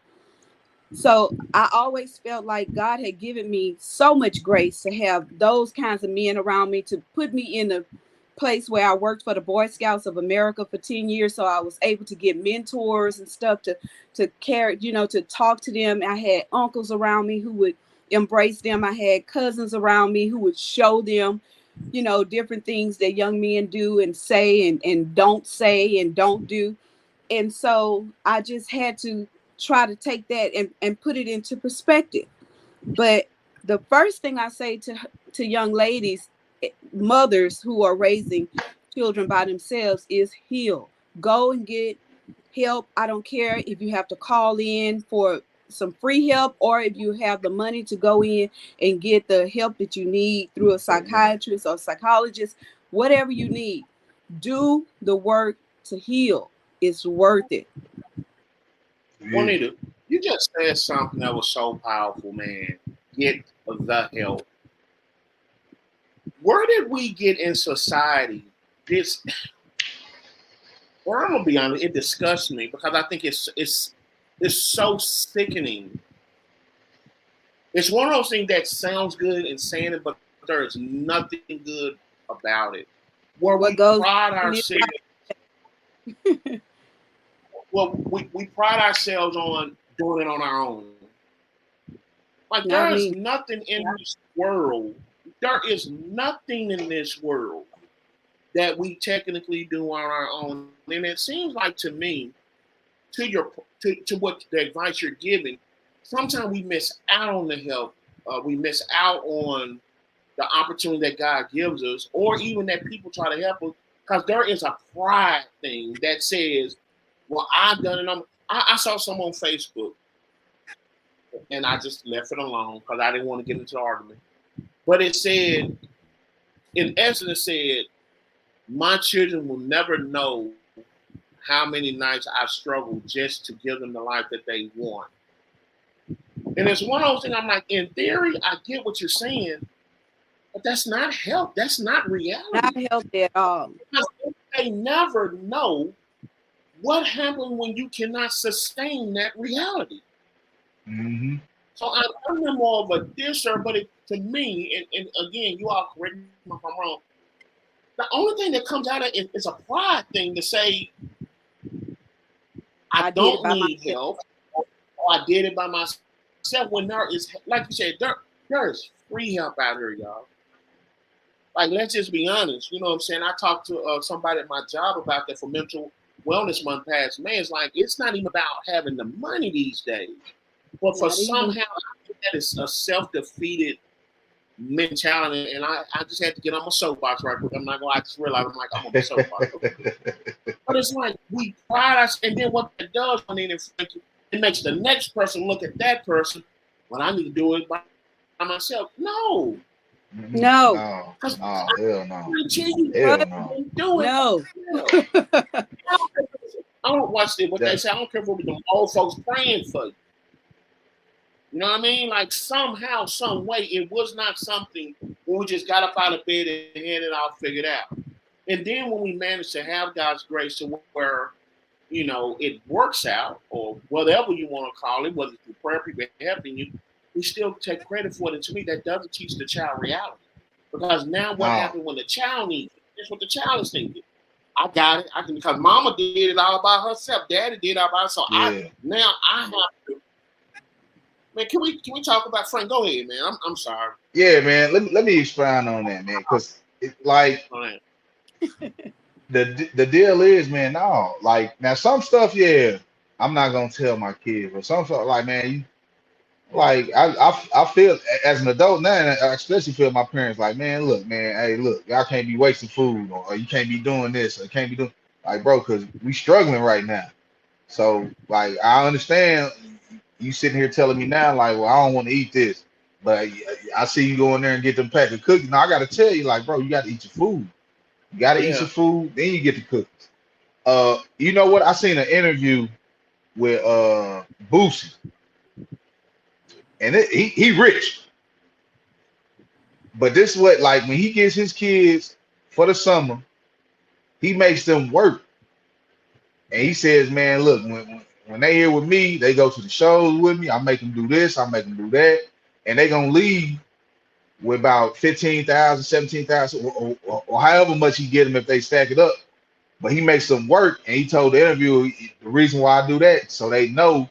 So I always felt like God had given me so much grace to have those kinds of men around me, to put me in a place where I worked for the Boy Scouts of America for 10 years. So I was able to get mentors and stuff to carry, to talk to them. I had uncles around me who would embrace them. I had cousins around me who would show them, different things that young men do and say and don't say and don't do. And so I just had to try to take that and put it into perspective. But the first thing I say to young ladies, mothers who are raising children by themselves, is heal. Go and get help. I don't care if you have to call in for some free help or if you have the money to go in and get the help that you need through a psychiatrist or psychologist. Whatever you need, do the work to heal. It's worth it. Juanita, you just said something that was so powerful, man. Get the help. Where did we get in society? Well, I'm gonna be honest, it disgusts me because I think it's so sickening. It's one of those things that sounds good in saying it, but there is nothing good about it. Where we pride ourselves. Well, we pride ourselves on doing it on our own. Like there is nothing in this world. There is nothing in this world that we technically do on our own. And it seems like to me, to what the advice you're giving, sometimes we miss out on the help. We miss out on the opportunity that God gives us, or even that people try to help us, because there is a pride thing that says, well, I've done it. I saw some on Facebook, and I just left it alone because I didn't want to get into the argument. But it said, in essence, it said, my children will never know how many nights I struggled just to give them the life that they want. And it's one of those things, I'm like, in theory, I get what you're saying, but that's not help. That's not reality. Not healthy at all. Because they never know what happens when you cannot sustain that reality. Mm-hmm. So I'm more of a disser, but to me, and again, you all correct me if I'm wrong, the only thing that comes out of it is a pride thing to say, I don't need help, or I did it by myself, when there is, like you said, there is free help out here, y'all. Like, let's just be honest. You know what I'm saying? I talked to somebody at my job about that for Mental Wellness Month past May. It's like, it's not even about having the money these days. But for somehow, I think that is a self-defeated mentality. And I just had to get on my soapbox right quick. I'm not going to, I just realized I'm like, I'm on my soapbox. But it's like, we pride us, and then what that does, it makes the next person look at that person when I need to do it by myself. No. No. No, Because no, hell no. I tell you, Hell no. do it. No. I don't watch what they That, say. I don't care if it was them old folks praying for you. You know what I mean? Like somehow, some way, it was not something when we just got up out of bed and had it all figured out. And then when we managed to have God's grace to where, you know, it works out, or whatever you want to call it, whether it's through prayer, people helping you, we still take credit for it. And to me, that doesn't teach the child reality. Because now what no. happened when the child needs it? That's what the child is thinking. I got it. I can, because mama did it all by herself. Daddy did it all by herself. So Yeah. now I have to. Man, can we talk about Frank? Go ahead, man. I'm sorry. Yeah, man. Let me expound on that, man. Because like Right. the deal is, man, no. Like now some stuff, yeah, I'm not gonna tell my kids, but some stuff like, man, you like I feel as an adult now, and I especially feel my parents like, man, look, man, hey, look, y'all can't be wasting food, or you can't be doing this, or you can't be doing like, bro, because we struggling right now. So like I understand you sitting here telling me now, like, well, I don't want to eat this, but I see you go in there and get them pack of cookies. Now I got to tell you, like, bro, you got to eat your food. You got to eat Yeah. your food, then you get the cookies. You know what? I seen an interview with Boosie, and he rich, but this is what, like, when he gets his kids for the summer, he makes them work, and he says, man, look, when they here with me, they go to the shows with me. I make them do this, I make them do that, and they gonna leave with about 15,000, 17,000, or however much he get them if they stack it up. But he makes them work, and he told the interviewer the reason why I do that, so they know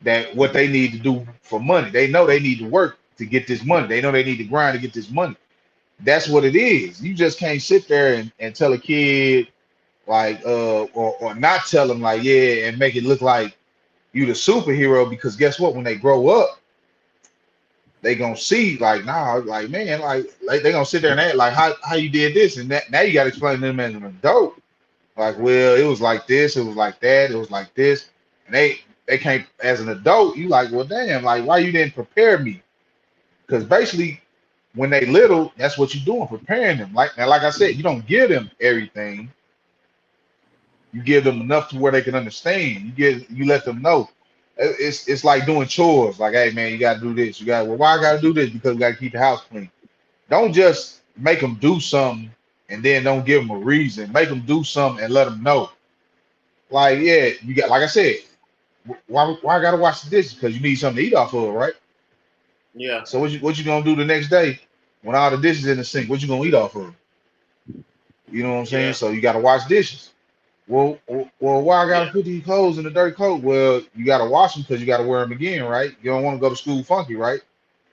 that what they need to do for money. They know they need to work to get this money. They know they need to grind to get this money. That's what it is. You just can't sit there and tell a kid like or not tell them like, yeah, and make it look like you the superhero, because guess what? When they grow up, they gonna see like, nah, like, man, like they gonna sit there and act like how you did this and that. Now you gotta explain to them as an adult. Like, well, it was like this, it was like that, it was like this. And they can't, as an adult, you like, well, damn, like, why you didn't prepare me? Because basically, when they little, that's what you're doing, preparing them. Like now, like I said, you don't give them everything. You give them enough to where they can understand. You let them know. It's like doing chores. Like, hey man, you gotta do this. You got, well, why I gotta do this? Because we gotta keep the house clean. Don't just make them do something and then don't give them a reason. Make them do something and let them know. Like, yeah, you got, like I said, why I gotta wash the dishes? Because you need something to eat off of, right? Yeah. So what you gonna do the next day when all the dishes in the sink? What you gonna eat off of? You know what I'm saying? Yeah. So you gotta wash dishes. Well, why I gotta put these clothes in the dirty coat? Well, you gotta wash them because you gotta wear them again, right? You don't want to go to school funky, right?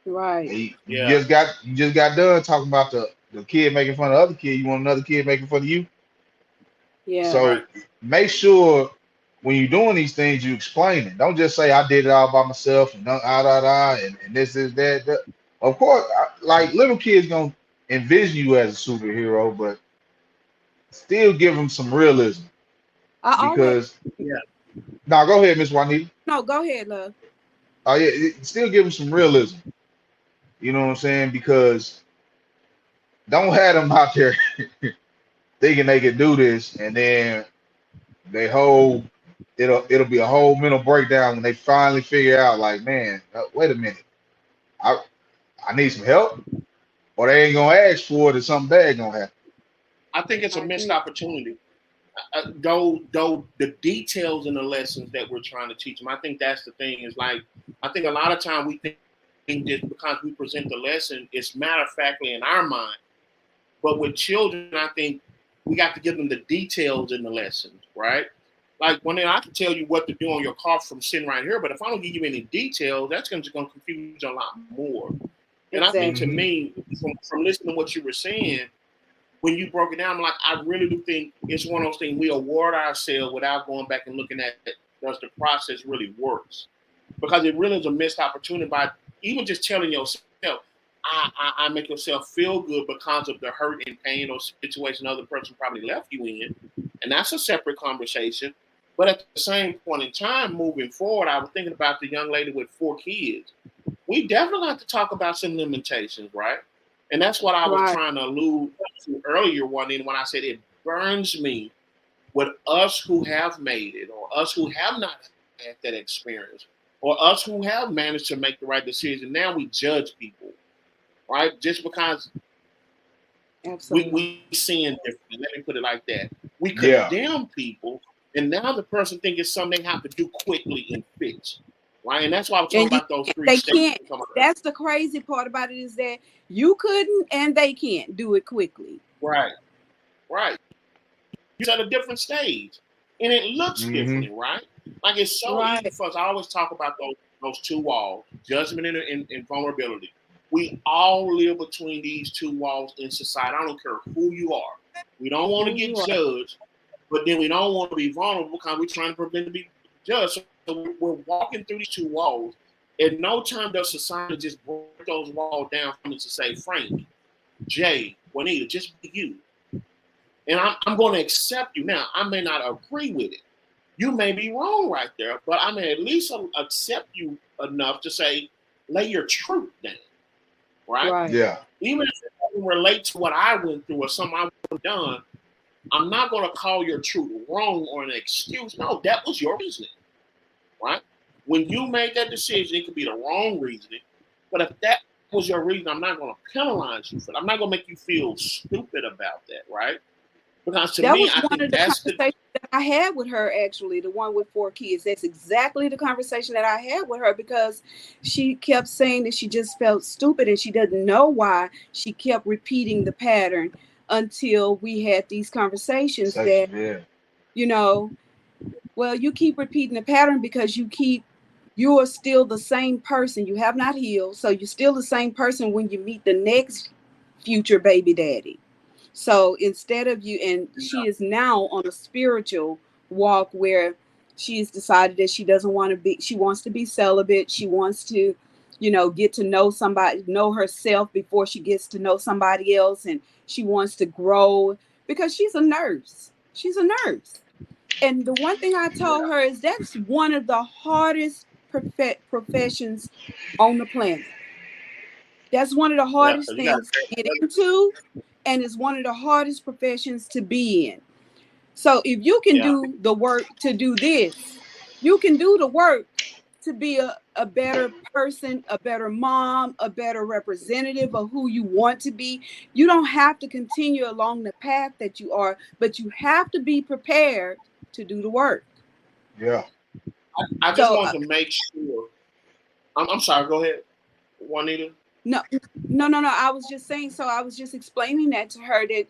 Right. You just got done talking about the kid making fun of the other kid. You want another kid making fun of you? Yeah. So Right. make sure when you're doing these things, you explain it. Don't just say I did it all by myself and and this is that. Of course, like little kids gonna envision you as a superhero, but still give them some realism. Because Yeah. now go ahead, Miss Juanita. No, go ahead, love. Oh yeah, still give them some realism. You know what I'm saying? Because don't have them out there thinking they can do this, and then they whole it'll be a whole mental breakdown when they finally figure out, like, man, wait a minute, I need some help, or they ain't gonna ask for it, or something bad gonna happen. I think it's a missed opportunity. Though the details in the lessons that we're trying to teach them, I think that's the thing. Is like, I think a lot of time we think just because we present the lesson, it's matter of factly in our mind. But with children, I think we got to give them the details in the lessons, right? Like when I can tell you what to do on your car from sitting right here, but if I don't give you any details, that's going to confuse you a lot more. And I think to me, from listening to what you were saying, when you broke it down, I'm like, I really do think it's one of those things we award ourselves without going back and looking at it, does the process really works? Because it really is a missed opportunity by even just telling yourself, I make yourself feel good because of the hurt and pain or situation the other person probably left you in. And that's a separate conversation. But at the same point in time, moving forward, I was thinking about the young lady with 4 kids. we definitely have to talk about some limitations, right? And that's what I was Right. trying to allude to earlier, when I said it burns me with us who have made it, or us who have not had that experience, or us who have managed to make the right decision. Now we judge people, right? Just because Absolutely. we seeing differently. Let me put it like that. We Yeah. condemn people, and now the person thinks it's something they have to do quickly and fix, right? And that's why I'm talking And you, about those three they steps. can't. That's the crazy part about it, is that you couldn't and they can't do it quickly. Right, right. You're at a different stage, and it looks differently, right? Like it's so Right. easy for us. I always talk about those two walls: judgment and vulnerability. We all live between these two walls in society. I don't care who you are. We don't want to Who get you are. judged, but then we don't want to be vulnerable because we're trying to prevent to be judged. So we're walking through these two walls. At no time does society just break those walls down for me to say, Frank, Jay, Juanita, just be you. And I'm going to accept you. Now, I may not agree with it. You may be wrong right there, but I may at least accept you enough to say, lay your truth down, right? Right. Yeah. Even if it doesn't relate to what I went through or something I would have done, I'm not going to call your truth wrong or an excuse. No, that was your reasoning, right? When you made that decision, it could be the wrong reasoning, but if that was your reason, I'm not going to penalize you for it. I'm not going to make you feel stupid about that, right? Because to That me, was I one think of the that's the conversations that I had with her, actually, the one with 4 kids. That's exactly the conversation that I had with her, because she kept saying that she just felt stupid and she doesn't know why she kept repeating the pattern, until we had these conversations that, Yeah. you know, well, you keep repeating the pattern because you are still the same person. You have not healed. So you're still the same person when you meet the next future baby daddy. So instead of you, and she is now on a spiritual walk where she's decided that she doesn't want to be, she wants to be celibate. She wants to, get to know somebody, know herself before she gets to know somebody else. And she wants to grow because she's a nurse. She's a nurse. And the one thing I told her is that's one of the hardest professions on the planet. That's one of the hardest you got things to get into, and it's one of the hardest professions to be in. So if you can do the work to do this, you can do the work to be a better person, a better mom, a better representative of who you want to be. You don't have to continue along the path that you are, but you have to be prepared to do the work. Yeah. I just So want to make sure. I'm sorry. Go ahead, Juanita. no. I was just saying. So I was just explaining that to her that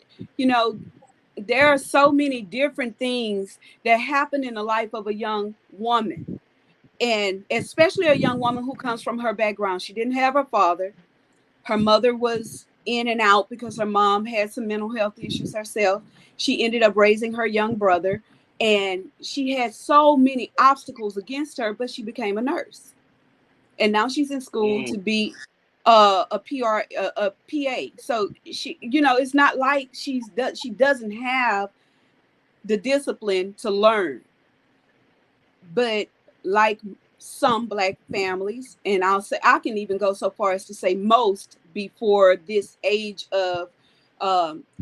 there are so many different things that happen in the life of a young woman, and especially a young woman who comes from her background. She didn't have her father. Her mother was in and out because her mom had some mental health issues herself. She ended up raising her young brother, and she had so many obstacles against her, but she became a nurse. And now she's in school to be a PA. So she, it's not like she doesn't have the discipline to learn. But like some Black families, and I can even go so far as to say most, before this age of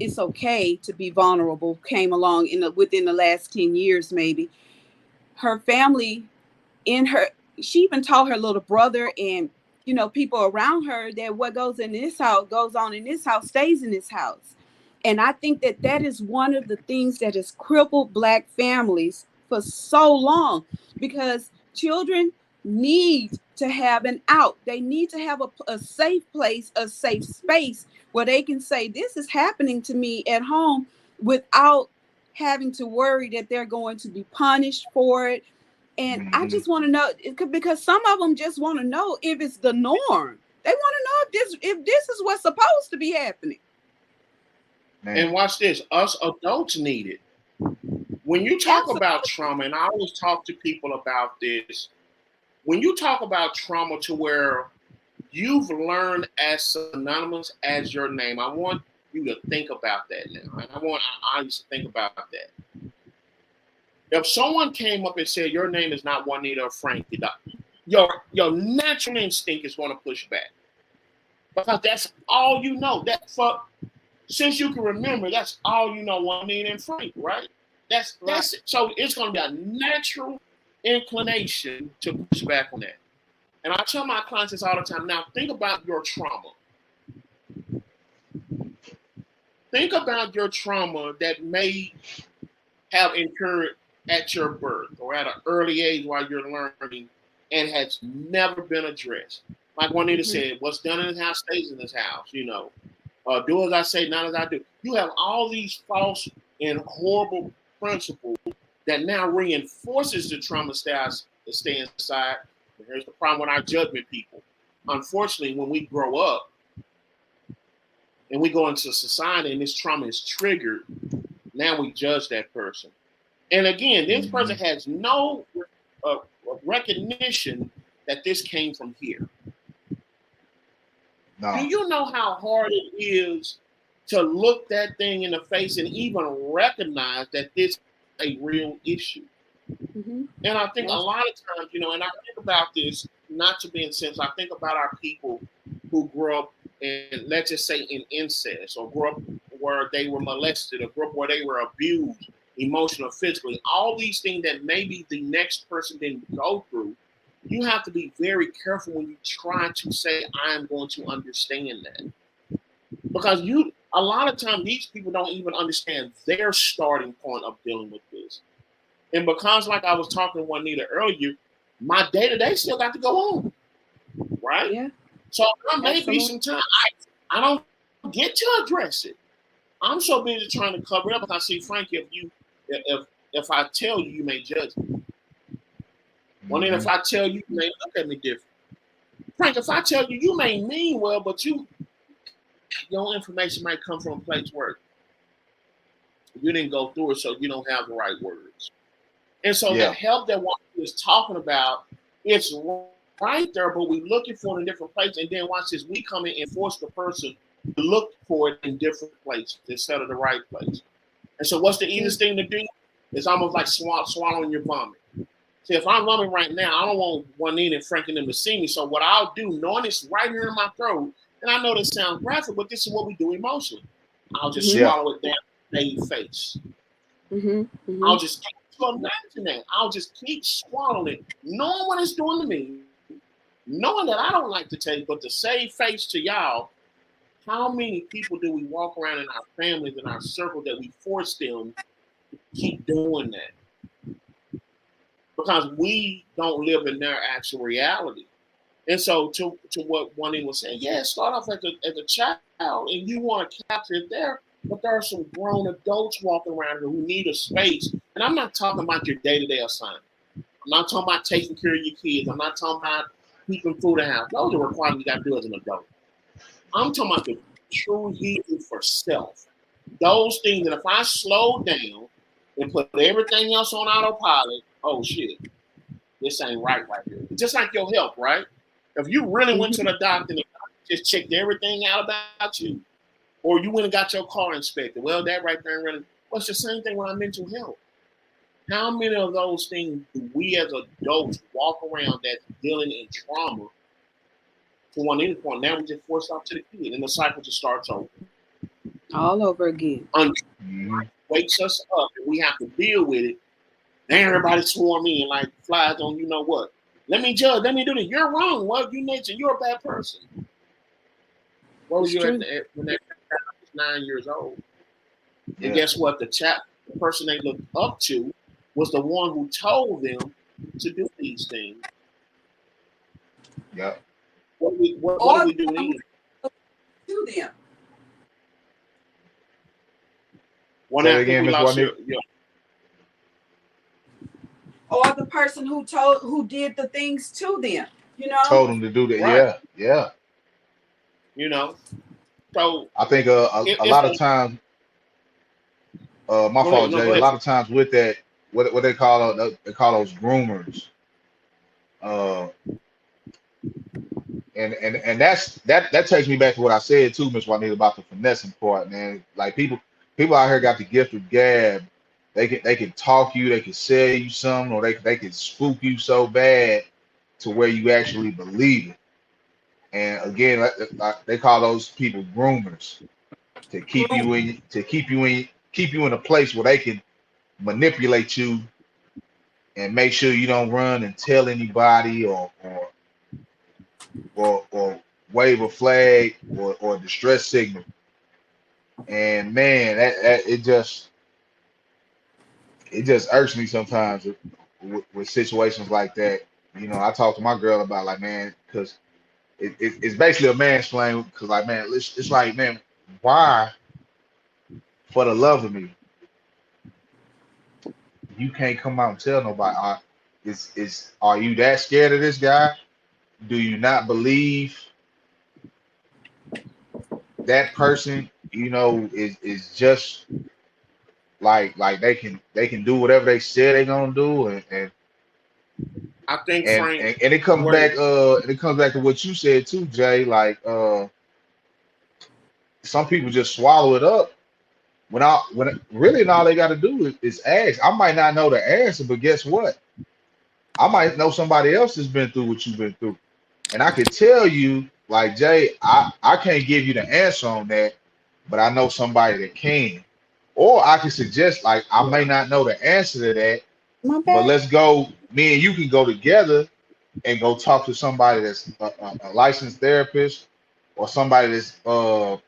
it's okay to be vulnerable came along within the last 10 years, maybe. Her family, she even taught her little brother and people around her that what goes in this house goes on in this house stays in this house. And I think that is one of the things that has crippled Black families for so long, because children need to have an out. They need to have a safe place, a safe space where they can say, this is happening to me at home, without having to worry that they're going to be punished for it. And I just want to know, because some of them just want to know if it's the norm. They want to know if this is what's supposed to be happening. Man. And watch this. Us adults need it. When you talk about trauma, and I always talk to people about this, when you talk about trauma to where you've learned as synonymous as your name, I want you to think about that now. And I used to think about that. If someone came up and said your name is not Juanita or Frankie, your natural instinct is going to push back because that's all you know. Since you can remember, that's all you know. Juanita and Frank, right? That's it. So it's going to be a natural inclination to push back on that. And I tell my clients this all the time. Now think about your trauma. Think about your trauma that may have incurred at your birth or at an early age while you're learning and has never been addressed. Like Juanita said, what's done in this house stays in this house, you know. Do as I say, not as I do. You have all these false and horrible principles that now reinforces the trauma that stay inside. And here's the problem with our judgment people. Unfortunately, when we grow up and we go into society and this trauma is triggered, now we judge that person. And again, this person has no recognition that this came from here. No. Do you know how hard it is to look that thing in the face and even recognize that this is a real issue? And I think a lot of times, you know, and I think about this, not to be insensitive, I think about our people who grew up in, let's just say, in incest, or grew up where they were molested, or grew up where they were abused, emotionally, physically, all these things that maybe the next person didn't go through. You have to be very careful when you try to say, I am going to understand that. Because a lot of times these people don't even understand their starting point of dealing with this. And because, like I was talking to Juanita earlier, my day-to-day still got to go on. Right? Yeah. So there may be some time I don't get to address it. I'm so busy trying to cover it up. I see, Frank, if I tell you, you may judge me. Juanita, if I tell you, you may look at me different. Frank, if I tell you, you may mean well, but your information might come from a place where you didn't go through it, so you don't have the right words. And so the help that Juanita is talking about, it's right there, but we're looking for it in different places. And then watch this, we come in and force the person to look for it in different places instead of the right place. And so what's the easiest thing to do? It's almost like swallowing your vomit. See, if I'm vomiting right now, I don't want Juanita and Frank and them to see me. So what I'll do, knowing it's right here in my throat, and I know this sounds graphic, but this is what we do emotionally. I'll just swallow it down in face. I'll just keep imagine that. I'll just keep swallowing it, knowing what it's doing to me, knowing that I don't like to take, but to save face to y'all. How many people do we walk around in our families, in our circle, that we force them to keep doing that? Because we don't live in their actual reality. And so to what Juanita was saying, start off as a child and you want to capture it there, but there are some grown adults walking around here who need a space. And I'm not talking about your day-to-day assignment. I'm not talking about taking care of your kids. I'm not talking about keeping food in the house. Those are requirements you got to do as an adult. I'm talking about the true healing for self. Those things that if I slow down and put everything else on autopilot, oh shit, this ain't right here. Just like your health, right? If you really went to the doctor and the doctor just checked everything out about you, or you went and got your car inspected, well, that right there really, well, it's the same thing with our mental health. How many of those things do we as adults walk around that's dealing in trauma to one end point? Now we just force off to the kid, and the cycle just starts over. All over again. Wakes us up, and we have to deal with it. And everybody swarm in like flies on you know what. Let me judge. Let me do this. You're wrong. Well, you're a bad person. What was you when that was 9 years old? And guess what? The person they looked up to was the one who told them to do these things. Yeah. What do we do then? To them. One again, Ms. Juanita. Or the person who did the things to them, told them to do that. Right. Yeah. So I think a lot of times, my fault, Jay. A lot of times with that, what they call those groomers, and that takes me back to what I said too, Miss Juanita, about the finessing part, man. Like people out here got the gift of gab. They can talk you, they can sell you something, or they can spook you so bad to where you actually believe it. And again, they call those people groomers to keep you in a place where they can manipulate you and make sure you don't run and tell anybody or wave a flag or a distress signal. And man, it just irks me sometimes with situations like that. You know, I talk to my girl about like, man, because it's basically a mansplain. Because like, man, it's like, man, why, for the love of me, you can't come out and tell nobody? Are you that scared of this guy? Do you not believe that person? You know, is just like they can do whatever they said they're gonna do, and I think Frank, and it comes back to what you said too, Jay. Like some people just swallow it up when really all they got to do is ask. I might not know the answer, but guess what? I might know somebody else has been through what you've been through, and I could tell you, like, Jay, I can't give you the answer on that, but I know somebody that can. Or I can suggest, like, I may not know the answer to that, but let's go. Me and you can go together and go talk to somebody that's a licensed therapist or somebody that's or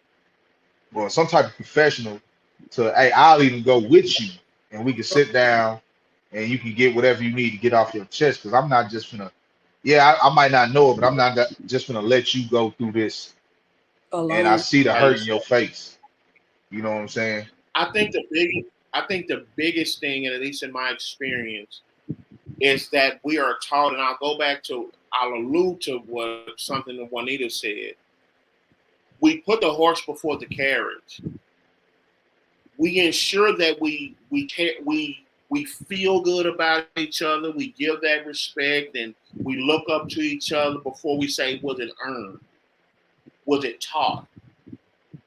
some type of professional. Hey, I'll even go with you, and we can sit down, and you can get whatever you need to get off your chest. Because I'm not just gonna, yeah, I might not know it, but I'm not just gonna let you go through this, and I see the hurt in your face. You know what I'm saying? I think the biggest thing, and at least in my experience, is that we are taught, and I'll allude to something that Juanita said. We put the horse before the carriage. We ensure that we feel good about each other. We give that respect, and we look up to each other before we say, was it earned? Was it taught?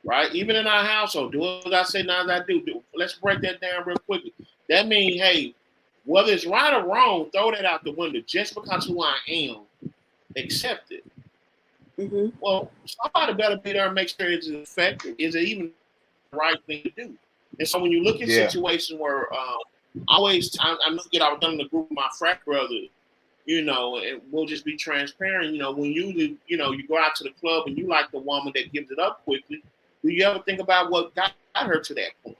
Right? Even in our household, do as I say, not as I do. Let's break that down real quickly. That means, hey, whether it's right or wrong, throw that out the window. Just because who I am, accept it. Mm-hmm. Well, somebody better be there and make sure it's effective. Is it even the right thing to do? And so when you look at situations where I was done in the group with my frat brothers, you know, and we'll just be transparent. You know, when you go out to the club and you like the woman that gives it up quickly, do you ever think about what got her to that point?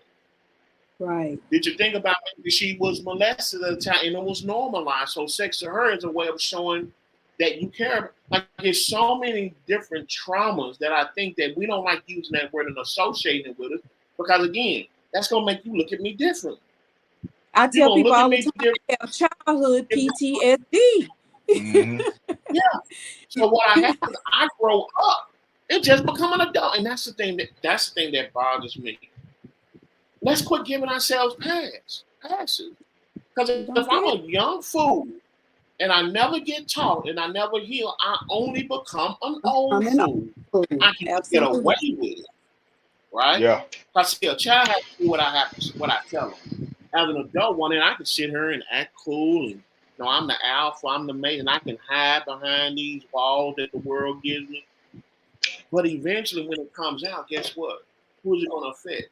Right. Did you think about maybe she was molested at the time and it was normalized? So sex to her is a way of showing that you care. Like, there's so many different traumas that I think that we don't like using that word and associating it with us, because again, that's gonna make you look at me different. I tell people all the time, I have childhood PTSD. Mm-hmm. Yeah. So what I have is I grow up and just become an adult, and that's the thing that bothers me. Let's quit giving ourselves passes. Because if I'm a young fool and I never get taught and I never heal, I only become an old fool. I can get away with it, right? Yeah. I see a child has to do what I tell them. As an adult one, and I can sit here and act cool, and I'm the alpha, I'm the mate, and I can hide behind these walls that the world gives me. But eventually, when it comes out, guess what? Who is it going to affect?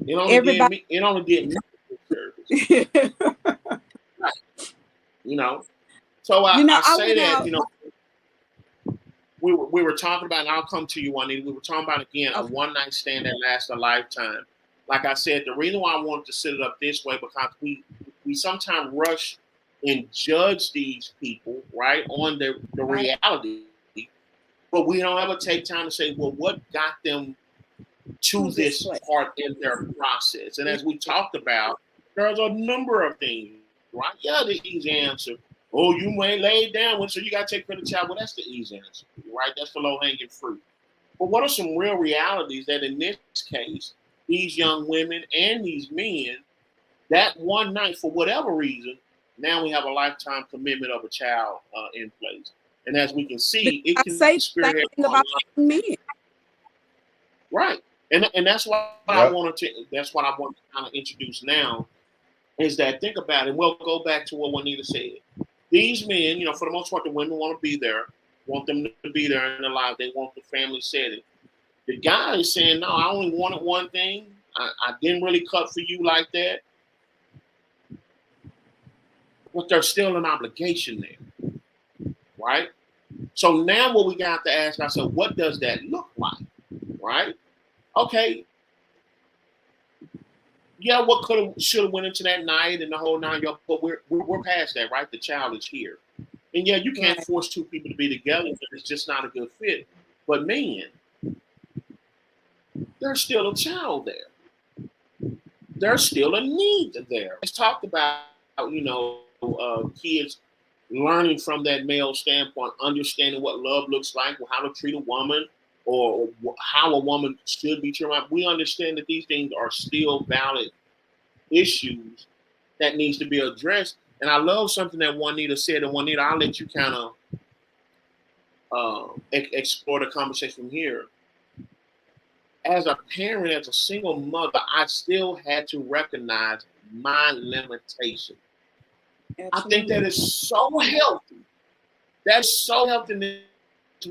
It only did me service. Right. You know. So I say that, we were talking about, and I'll come to you, Juanita. We were talking about, again, a one-night stand that lasts a lifetime. Like I said, the reason why I wanted to set it up this way, because we sometimes rush and judge these people, right, on the reality, but we don't ever take time to say, well, what got them to this part in their process? And as we talked about, there's a number of things, right? Yeah, the easy answer. Oh, you may lay down, so you got to take care of the child. Well, that's the easy answer, right? That's the low-hanging fruit. But what are some real realities that in this case, these young women and these men, that one night, for whatever reason, now we have a lifetime commitment of a child in place. And as we can see, it can spearhead about men. Right. And that's what I wanted to kind of introduce now, is that, think about it. We'll go back to what Juanita said. these men, you know, for the most part, the women want to be there, want them to be there in their life. They want the family setting. The guy is saying, no, I only wanted one thing. I didn't really cut for you like that. But there's still an obligation there, right? So now what we got to ask ourselves, what does that look like, right? Okay, yeah, what could have, should have went into that night and the whole nine yards, but we're past that, right? The child is here. And yeah, you can't force two people to be together if it's just not a good fit. But man, there's still a child there. There's still a need there. It's talked about, you know, kids learning from that male standpoint, understanding what love looks like, how to treat a woman, or how a woman should be treated. We understand that these things are still valid issues that needs to be addressed. And I love something that Juanita said, and Juanita, I'll let you kind of explore the conversation from here. As a parent, as a single mother, I still had to recognize my limitation. Absolutely. I think that is so healthy. That's so healthy in this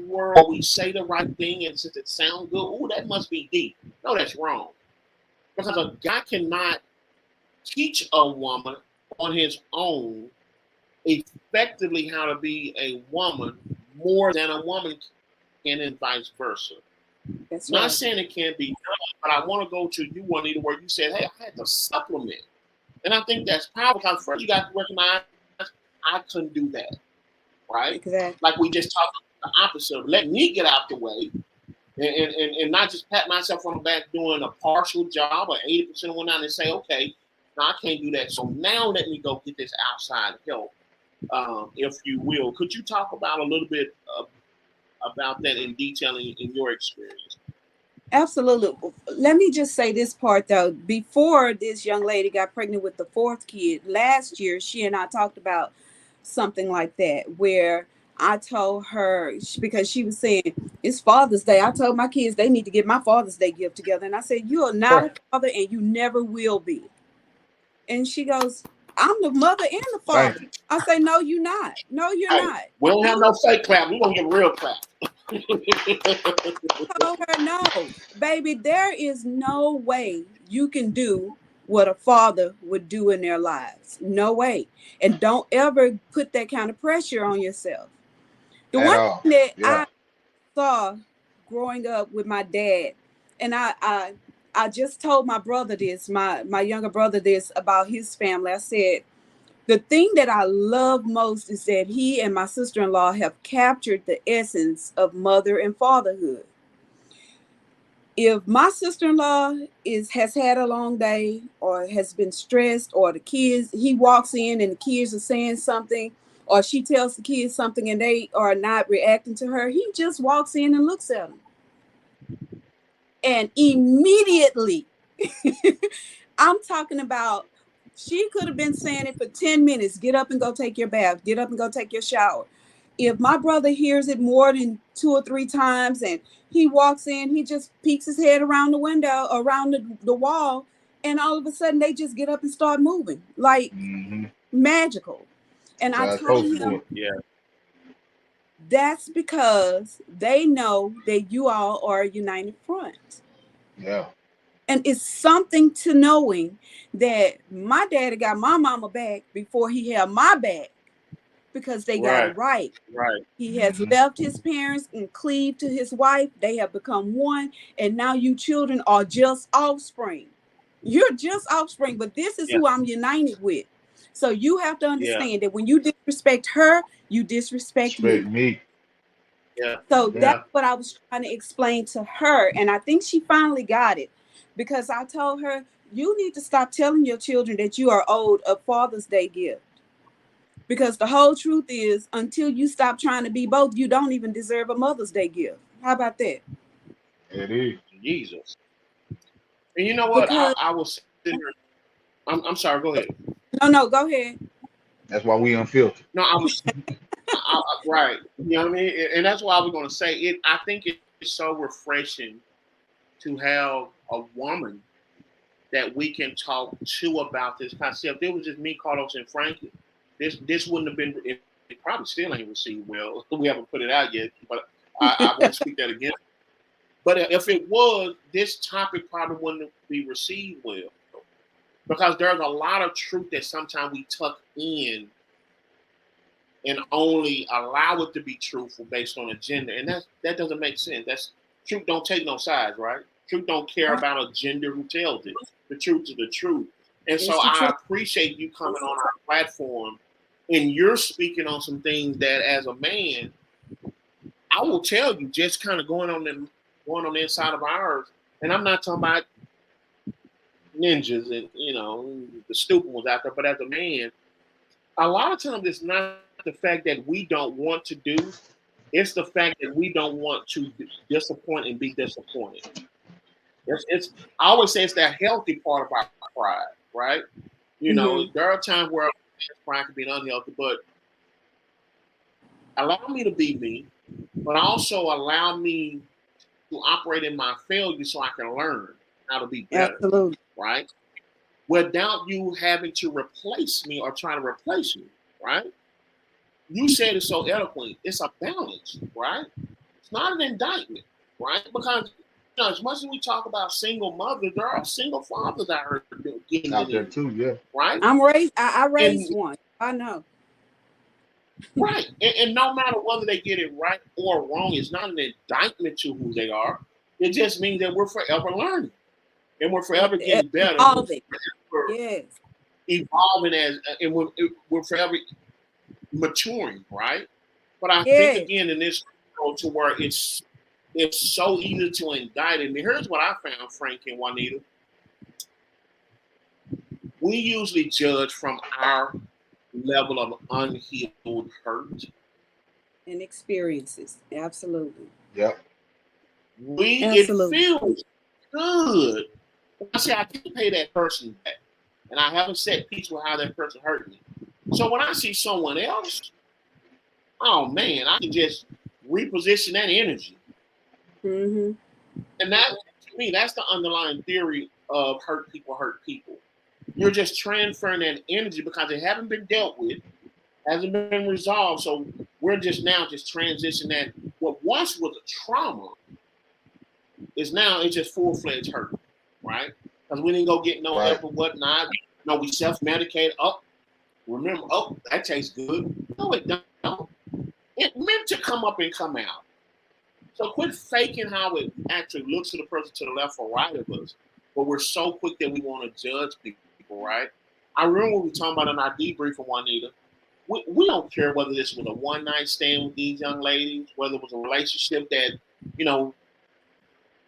world. We say the right thing, and since it sounds good, oh, that must be deep. No, that's wrong. Because a guy cannot teach a woman on his own effectively how to be a woman more than a woman can, and vice versa. That's not saying it can't be done, but I want to go to you, Juanita, where you said, hey, I had to supplement. And I think that's powerful because first you got to recognize I couldn't do that, right? Exactly. Like we just talked about the opposite of let me get out the way and not just pat myself on the back doing a partial job or 80% of one out and say, okay, no, I can't do that. So now let me go get this outside help, if you will. Could you talk about a little bit about that in detail in your experience? Absolutely. Let me just say this part though. Before this young lady got pregnant with the fourth kid last year, she and I talked about something like that, where I told her, because she was saying it's Father's Day. I told my kids they need to get my Father's Day gift together. And I said, you are not a father and you never will be. And she goes, I'm the mother and the father. Right. I say, no, you're not. No, you're not. We don't have no fake clap. We're going to get real clap. I told her, no, baby, there is no way you can do what a father would do in their lives. No way. And don't ever put that kind of pressure on yourself. The one thing that I saw growing up with my dad, and I just told my brother this, my younger brother this about his family. I said, the thing that I love most is that he and my sister-in-law have captured the essence of mother and fatherhood. If my sister-in-law has had a long day or has been stressed, or the kids, he walks in and the kids are saying something, or she tells the kids something and they are not reacting to her, he just walks in and looks at them. And immediately, I'm talking about, she could have been saying it for 10 minutes. Get up and go take your bath. Get up and go take your shower. If my brother hears it more than 2 or 3 times and he walks in, he just peeks his head around the window, around the wall, and all of a sudden they just get up and start moving like magical. And I told him, that's because they know that you all are a united front. Yeah. And it's something to knowing that my daddy got my mama back before he had my back, because they got it right. Right. He has left his parents and cleaved to his wife. They have become one. And now you children are just offspring. You're just offspring, but this is who I'm united with. So you have to understand that when you disrespect her, you disrespect me. Yeah. So that's what I was trying to explain to her. And I think she finally got it. Because I told her, you need to stop telling your children that you are owed a Father's Day gift. Because the whole truth is, until you stop trying to be both, you don't even deserve a Mother's Day gift. How about that? It is. Jesus. And you know what? I was sitting here. I'm sorry. Go ahead. No, go ahead. That's why we unfiltered. No, I was right. You know what I mean? And that's why I was going to say it. I think it's so refreshing to have a woman that we can talk to about this concept. It was just me, Carlos, and Frankie. This wouldn't have been, if probably still ain't received well. We haven't put it out yet, but I won't speak that again. But if it was, this topic probably wouldn't be received well, because there's a lot of truth that sometimes we tuck in and only allow it to be truthful based on a gender, and that doesn't make sense. That's truth don't take no sides, right? Truth don't care about a gender who tells it. The truth is the truth. And so I appreciate you coming on our platform and you're speaking on some things that, as a man, I will tell you, just kind of going on the inside of ours. And I'm not talking about ninjas and, you know, the stupid ones out there, but as a man, a lot of times it's not the fact that we don't want to do, it's the fact that we don't want to disappoint and be disappointed. I always say it's that healthy part of our pride, right? You know, there are times where pride can be unhealthy, but allow me to be me, but also allow me to operate in my failure so I can learn how to be better. Absolutely. Right? Without you having to replace me or trying to replace me, right? You said it so eloquently. It's a balance, right? It's not an indictment, right? Because you know, as much as we talk about single mothers, there are single fathers out there getting out there too, yeah. Right? I raised one. I know. Right. And no matter whether they get it right or wrong, it's not an indictment to who they are. It just means that we're forever learning. And we're forever getting better. Evolving. Yes. Evolving and we're forever maturing, right? But I think again in this world to where it's so easy to indict. And here's what I found, Frank and Juanita. We usually judge from our level of unhealed hurt and experiences. Absolutely. Yep. It feels good. I say I can pay that person back, and I haven't set peace with how that person hurt me. So when I see someone else, oh man, I can just reposition that energy. Mm-hmm. And that, to me, that's the underlying theory of hurt people. You're just transferring that energy because it haven't been dealt with, hasn't been resolved. So we're just transitioning that. What once was a trauma is now it's just full-fledged hurt, right? Because we didn't go get no help or whatnot. No, we self-medicate. Oh, remember, that tastes good. No, it don't. It meant to come up and come out. So quit faking how it actually looks to the person to the left or right of us. But we're so quick that we want to judge people, right? I remember when we were talking about in our debriefing, Juanita, we don't care whether this was a one-night stand with these young ladies, whether it was a relationship that, you know,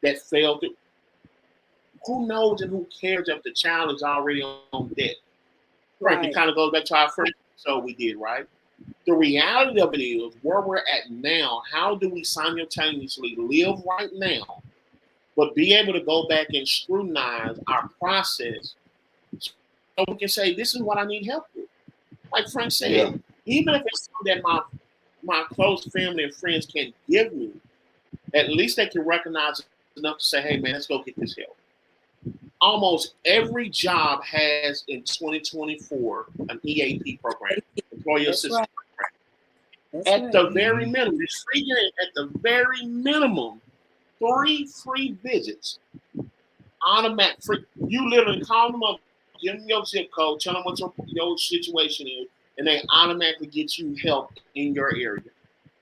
that failed. Who knows and who cares if the child is already on debt? Right. It kind of goes back to our first episode we did, right? The reality of it is where we're at now, how do we simultaneously live right now, but be able to go back and scrutinize our process so we can say, this is what I need help with. Like Frank said, even if it's something that my close family and friends can't give me, at least they can recognize enough to say, hey, man, let's go get this help. Almost every job has in 2024 an EAP program, employee assistance program. At the very minimum, just figuring at the very minimum, 3 free visits, automatic free. You literally call them up, give them your zip code, tell them what your situation is, and they automatically get you help in your area.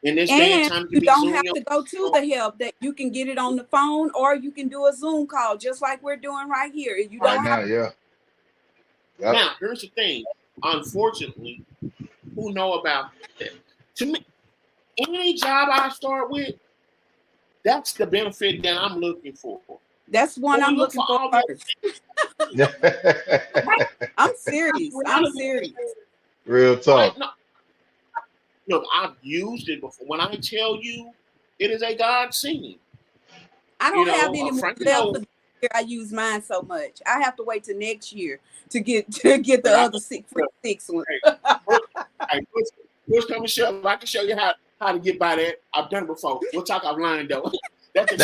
In this day and time, you don't have to go to the help. That you can get it on the phone, or you can do a Zoom call, just like we're doing right here. You don't have to. Yep. Now, here's the thing. Unfortunately, who know about that? To me, any job I start with, that's the benefit that I'm looking for. That's one I'm looking for first. I'm serious. I'm serious. Real talk. Look, I've used it before. When I tell you, it is a godsend. I don't have any more left for the year. I use mine so much. I have to wait till next year to get the other six ones. Hey, push come and show. I can show you how to get by that. I've done it before. We'll talk offline though. That's the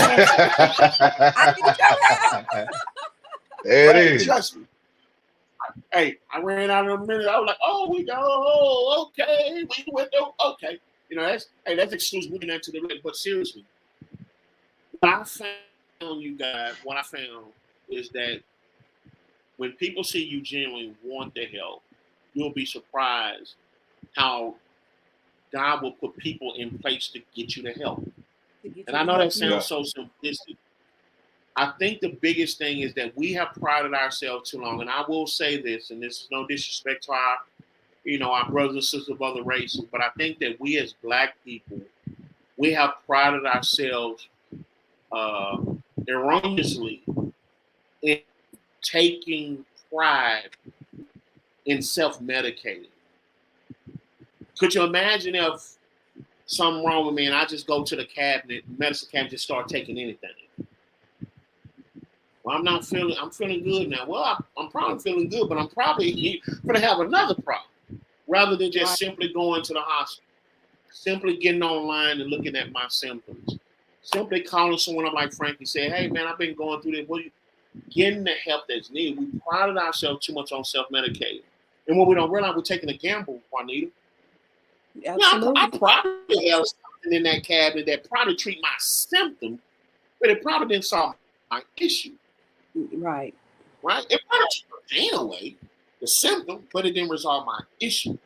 I need your help. There it is. Trust me. Hey, I ran out in a minute. I was like, oh, we go, oh, okay, we went through, okay. You know, that's excuse me into the red. But seriously, what I found, you guys, what I found is that when people see you genuinely want the help, you'll be surprised how God will put people in place to get you the help. And I know that sounds so simplistic. I think the biggest thing is that we have prided ourselves too long. And I will say this, and this is no disrespect to our, our brothers and sisters of other races, but I think that we as Black people, we have prided ourselves erroneously in taking pride in self-medicating. Could you imagine if something wrong with me and I just go to the cabinet, medicine cabinet, just start taking anything? Well, I'm feeling good now. Well, I'm probably feeling good, but I'm probably going to have another problem. Rather than just simply going to the hospital, simply getting online and looking at my symptoms, simply calling someone up like Frankie, saying, hey, man, I've been going through this. Getting the help that's needed. We prided ourselves too much on self-medicating. And what we don't realize, we're taking a gamble, Juanita. Absolutely. I probably have something in that cabinet that probably treat my symptom, but it probably didn't solve my issue. Right. It probably took away the symptom, but it didn't resolve my issue.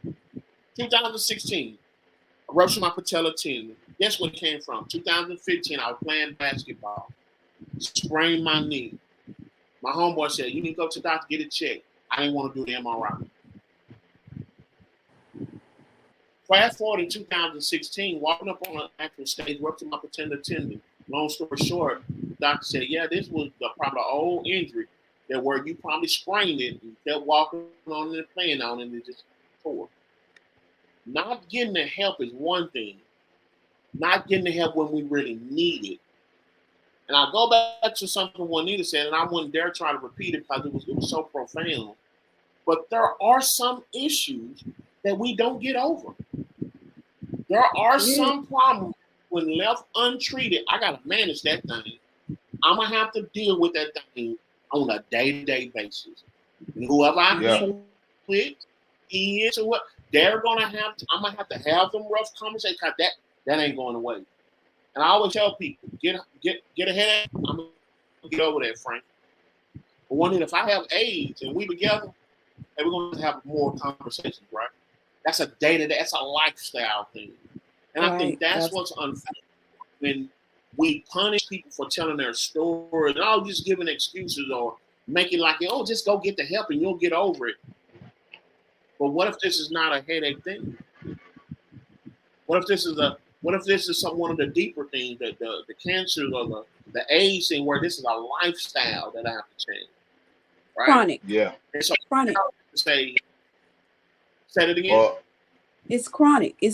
2016, I ruptured my patella tendon. Guess what it came from? 2015, I was playing basketball, sprained my knee. My homeboy said, you need to go to the doctor, get it checked. I didn't want to do the MRI. Fast forward in 2016, walking up on an actual stage, ruptured my patella tendon. Long story short, the doctor said, yeah, this was probably an old injury that where you probably sprained it and kept walking on and playing on and it just tore. Not getting the help is one thing. Not getting the help when we really need it. And I'll go back to something Juanita said, and I wouldn't dare try to repeat it because it was so profound. But there are some issues that we don't get over. There are some problems when left untreated. I got to manage that thing. I'm going to have to deal with that thing on a day-to-day basis. And whoever I deal with, or what, they're going to have to, I'm going to have them rough conversations because that ain't going away. And I always tell people, get ahead. I'm going to get over that, Frank. But one thing, if I have AIDS and we together, and we're going to have more conversations, right? That's a day-to-day, that's a lifestyle thing. And I think that's what's unfair. When we punish people for telling their story and just giving excuses or making like, just go get the help and you'll get over it. But what if this is not a headache thing? What if this is one of the deeper things, that the cancer or the AIDS thing, where this is a lifestyle that I have to change? Right? Chronic. Yeah. And so chronic. Say it again. It's chronic. You're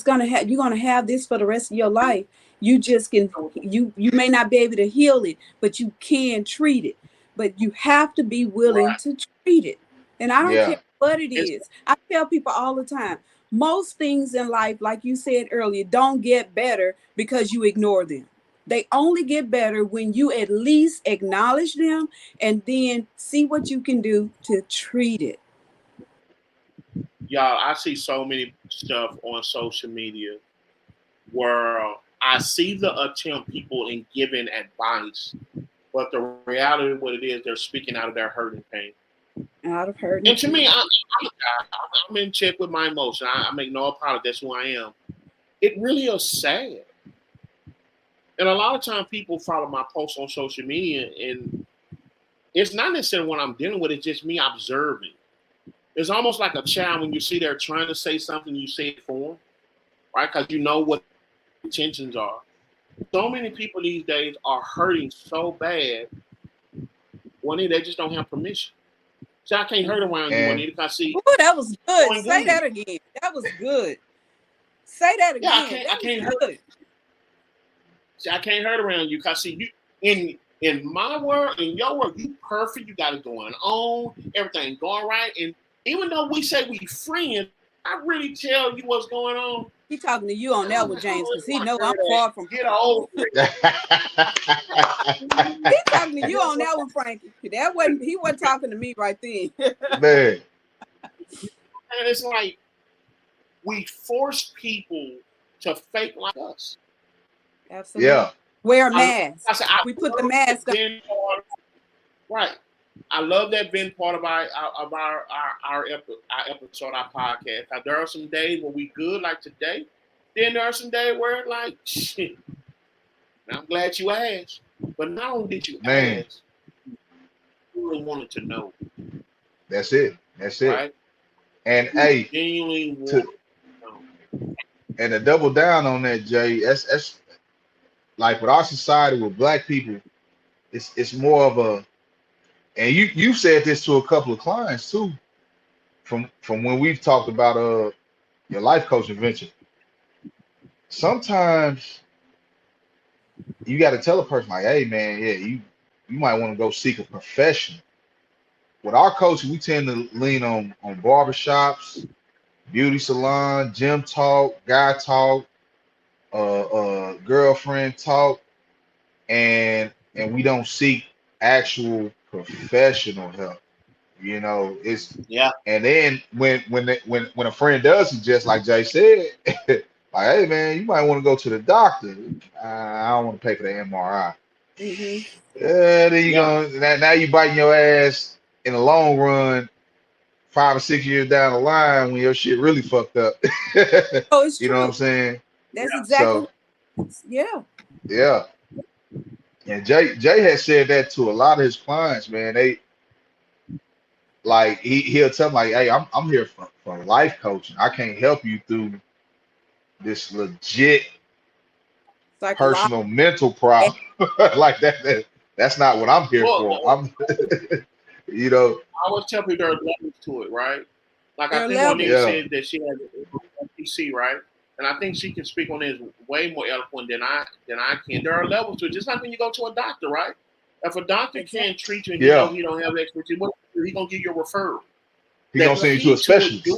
gonna have this for the rest of your life. You just can you may not be able to heal it, but you can treat it. But you have to be willing to treat it. And I don't care what it is. I tell people all the time, most things in life, like you said earlier, don't get better because you ignore them. They only get better when you at least acknowledge them and then see what you can do to treat it. Y'all, I see so many stuff on social media where I see the attempt people in giving advice, but the reality of what it is, they're speaking out of their hurt and pain. Out of hurt. And to me, I'm in check with my emotion. I make no apology. That's who I am. It really is sad. And a lot of times people follow my posts on social media, and it's not necessarily what I'm dealing with. It's just me observing. It's almost like a child when you see they're trying to say something, you say it for them, right? Because you know what intentions are. So many people these days are hurting so bad, they just don't have permission. So I can't hurt around you, Juanita, because I see. Oh, that was good. Say that again. That was good. Say that again. Yeah, I can't hurt. See, I can't hurt around you because see you in my world, in your world, you perfect. You got it going on, everything going right. And even though we say we friends, I really tell you what's going on. He talking to you on that one, James, because he know I'm far from get over it. He talking to you on that one, Frankie. He wasn't talking to me right then. Man, And it's like we force people to fake like us. Absolutely. Yeah. Wear a mask. I said, We put the mask on. Right. I love that being part of our episode, our podcast. Now, there are some days where we good like today. Then there are some days where like shit. I'm glad you asked. But not only did you ask, you really wanted to know. That's it. That's it. Right? And hey, Genuinely and to double down on that, Jay, that's like with our society with black people, it's more of a, and you said this to a couple of clients too, from when we've talked about your life coaching venture. Sometimes you got to tell a person like, hey man, yeah, you might want to go seek a profession. With our coaching, we tend to lean on barbershops, beauty salon, gym talk, guy talk, girlfriend talk, and we don't seek actual professional help. You know, it's And then when a friend does suggest, like Jay said, like, hey man, you might want to go to the doctor. I don't want to pay for the MRI. Yeah, then you go now you biting your ass in the long run, 5 or 6 years down the line when your shit really fucked up. Oh, it's you true. know what I'm saying? That's exactly. So, yeah. And Jay has said that to a lot of his clients, man. They like he'll tell them like, hey, I'm here for life coaching. I can't help you through this legit personal mental problem. Like that's not what I'm here for. I'm you know. I always tell people there are levels to it, right? Like I think when you said that she has PC, right? And I think she can speak on this way more eloquent than I can. There are levels to it. Just like when you go to a doctor, right? If a doctor can't treat you and he don't have expertise, he's gonna give you a referral. He's gonna send you to a specialist.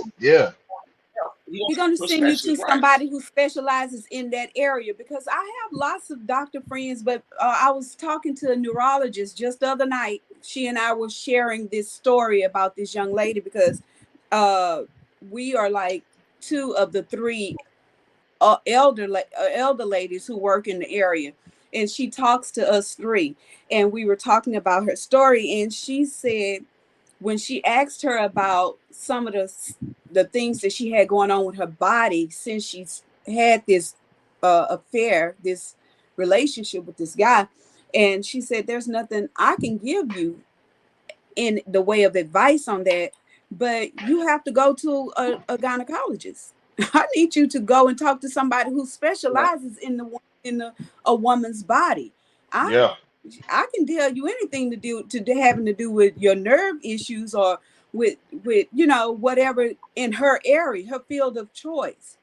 He's going to send you to somebody who specializes in that area, because I have lots of doctor friends, but I was talking to a neurologist just the other night. She and I were sharing this story about this young lady, because we are like 2 of the 3 elder ladies who work in the area. And she talks to us 3. And we were talking about her story. And she said, when she asked her about some of the things that she had going on with her body since she's had this affair, this relationship with this guy, and she said, there's nothing I can give you in the way of advice on that, but you have to go to a gynecologist. I need you to go and talk to somebody who specializes in a woman's body. I can tell you anything having to do with your nerve issues or with whatever in her area, her field of choice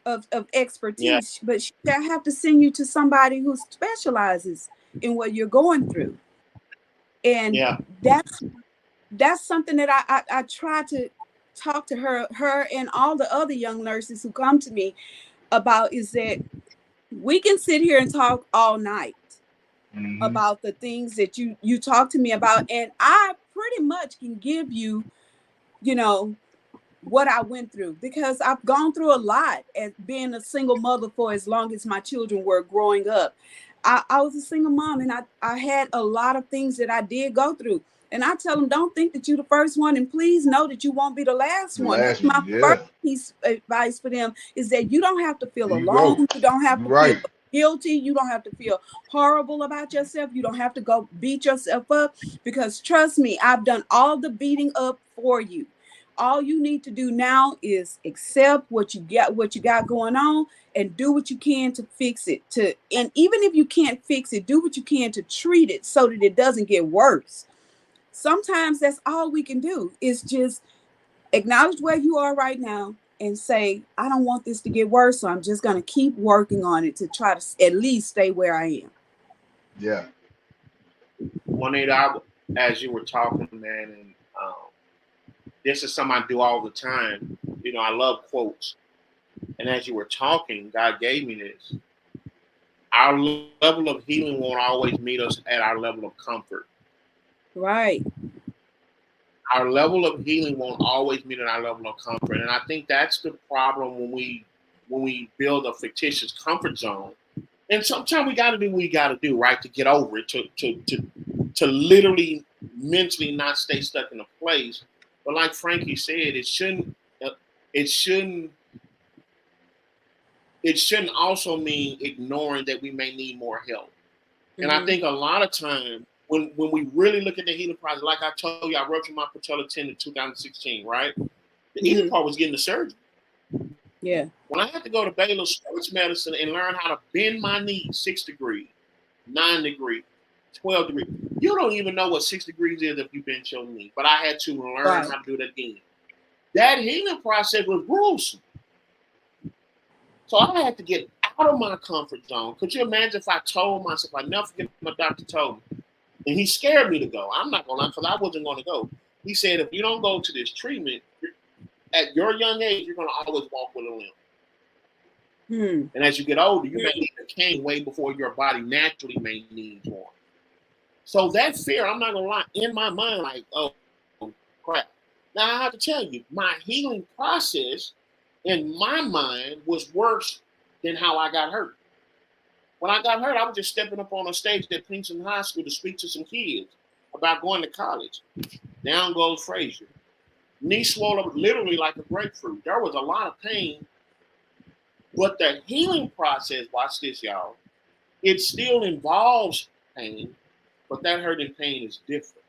of expertise. But she have to send you to somebody who specializes in what you're going through. And that's something that I try to talk to her and all the other young nurses who come to me about, is that we can sit here and talk all night about the things that you talk to me about, and I pretty much can give you, what I went through, because I've gone through a lot as being a single mother for as long as my children were growing up. I was a single mom, and I had a lot of things that I did go through. And I tell them, don't think that you're the first one, and please know that you won't be the last one. That's my first piece of advice for them, is that you don't have to feel alone. You don't have to feel guilty. You don't have to feel horrible about yourself. You don't have to go beat yourself up, because trust me, I've done all the beating up for you. All you need to do now is accept what you got going on, and do what you can to fix it. And even if you can't fix it, do what you can to treat it so that it doesn't get worse. Sometimes that's all we can do, is just acknowledge where you are right now and say, I don't want this to get worse, so I'm just going to keep working on it to try to at least stay where I am. Yeah. Juanita, as you were talking, man, and this is something I do all the time. I love quotes. And as you were talking, God gave me this. Our level of healing won't always meet us at our level of comfort. Right. our level of healing won't always meet our level of comfort, and I think that's the problem when we build a fictitious comfort zone. And sometimes we got to do what we got to do, right, to get over it, to literally mentally not stay stuck in a place. But like Frankie said, it shouldn't also mean ignoring that we may need more help. And I think a lot of time when we really look at the healing process, like I told you, I ruptured my patella tendon in 2016, right? The healing part was getting the surgery. Yeah. When I had to go to Baylor Sports Medicine and learn how to bend my knee 6 degrees, 9 degrees, 12 degrees. You don't even know what 6 degrees is if you bend your knee. But I had to learn how to do that again. That healing process was gruesome. So I had to get out of my comfort zone. Could you imagine if I told myself, I never forget what my doctor told me, and he scared me to go. I'm not going to lie, because I wasn't going to go. He said, if you don't go to this treatment, at your young age, you're going to always walk with a limp. And as you get older, you may need a cane way before your body naturally may need one. So that fear, I'm not going to lie, in my mind, like, oh, crap. Now, I have to tell you, my healing process in my mind was worse than how I got hurt. When I got hurt, I was just stepping up on a stage at Princeton High School to speak to some kids about going to college. Down goes Frazier. Knee swelled up literally like a grapefruit. There was a lot of pain. But the healing process, watch this, y'all, it still involves pain, but that hurting pain is different.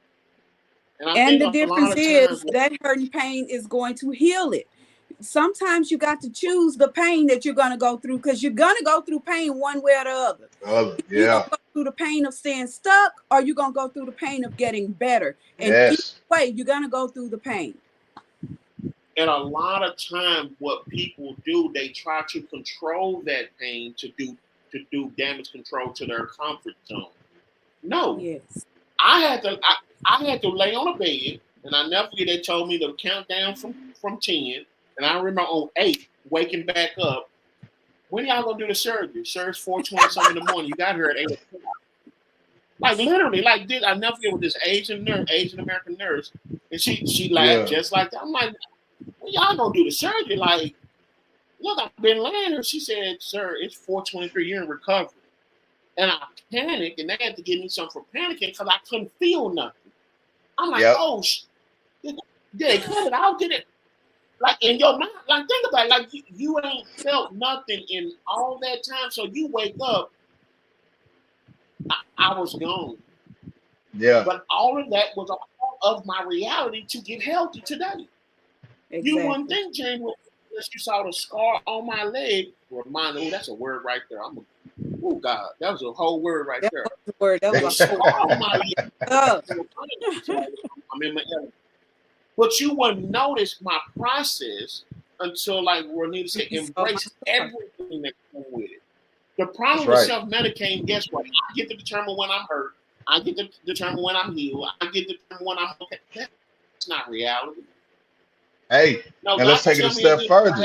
And the difference is that hurting pain is going to heal it. Sometimes you got to choose the pain that you're going to go through, because you're going to go through pain one way or the other. You're going to go through the pain of staying stuck, or you're going to go through the pain of getting better. And either way, you're going to go through the pain. And a lot of times what people do, they try to control that pain to do damage control to their comfort zone. No. Yes. I had to lay on a bed, and I never forget, they told me to count down from 10. And I remember on 8, waking back up. When y'all gonna do the surgery? Surgery's 4:20 something in the morning. You got her at 8 o'clock. Like literally, like this. I never forget with this Asian American nurse, and she laughed just like that. I'm like, when y'all gonna do the surgery? Like, look, I've been laying here. She said, sir, it's 4:23. You're in recovery. And I panicked, and they had to give me something for panicking because I couldn't feel nothing. I'm like, oh, did they cut it out? Did it? Like in your mind, like think about it, like you ain't felt nothing in all that time. So you wake up, I was gone. Yeah. But all of that was a part of my reality to get healthy today. Exactly. You wouldn't think, James, unless you saw the scar on my leg. Remind me, that's a word right there. Oh God, that was a whole word right there. That was a scar on my leg. I'm in my element. But you wouldn't notice my process until, like Renita said, embrace everything that comes with it. The problem with self-medicating, guess what? I get to determine when I'm hurt. I get to determine when I'm healed. I get to determine when I'm okay. That's not reality. Hey, now let's take it a step further.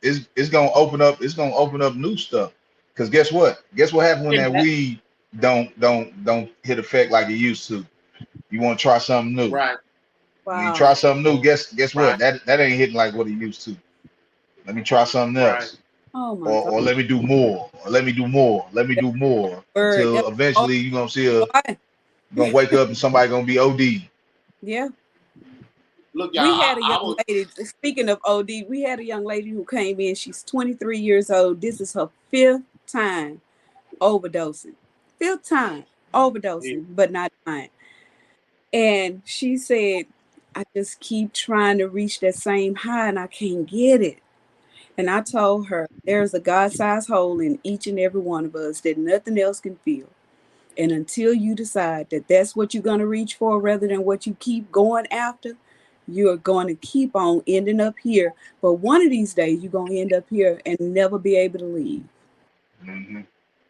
It's gonna open up. It's gonna open up new stuff. Because guess what? Guess what happens when that weed don't hit effect like it used to? You want to try something new, right? Wow. When you try something new, guess what? That ain't hitting like what it used to. Let me try something else. Oh my or let me do more. Or let me do more. Let me do more. Until eventually you're gonna see you're gonna wake up and somebody gonna be OD. Yeah. Look, y'all, we had a young lady, speaking of OD, we had a young lady who came in. She's 23 years old. This is her 5th time overdosing. 5th time overdosing, but not dying. And she said, I just keep trying to reach that same high and I can't get it. And I told her, there's a God-sized hole in each and every one of us that nothing else can fill. And until you decide that that's what you're going to reach for rather than what you keep going after, you're going to keep on ending up here. But one of these days, you're going to end up here and never be able to leave. Mm-hmm.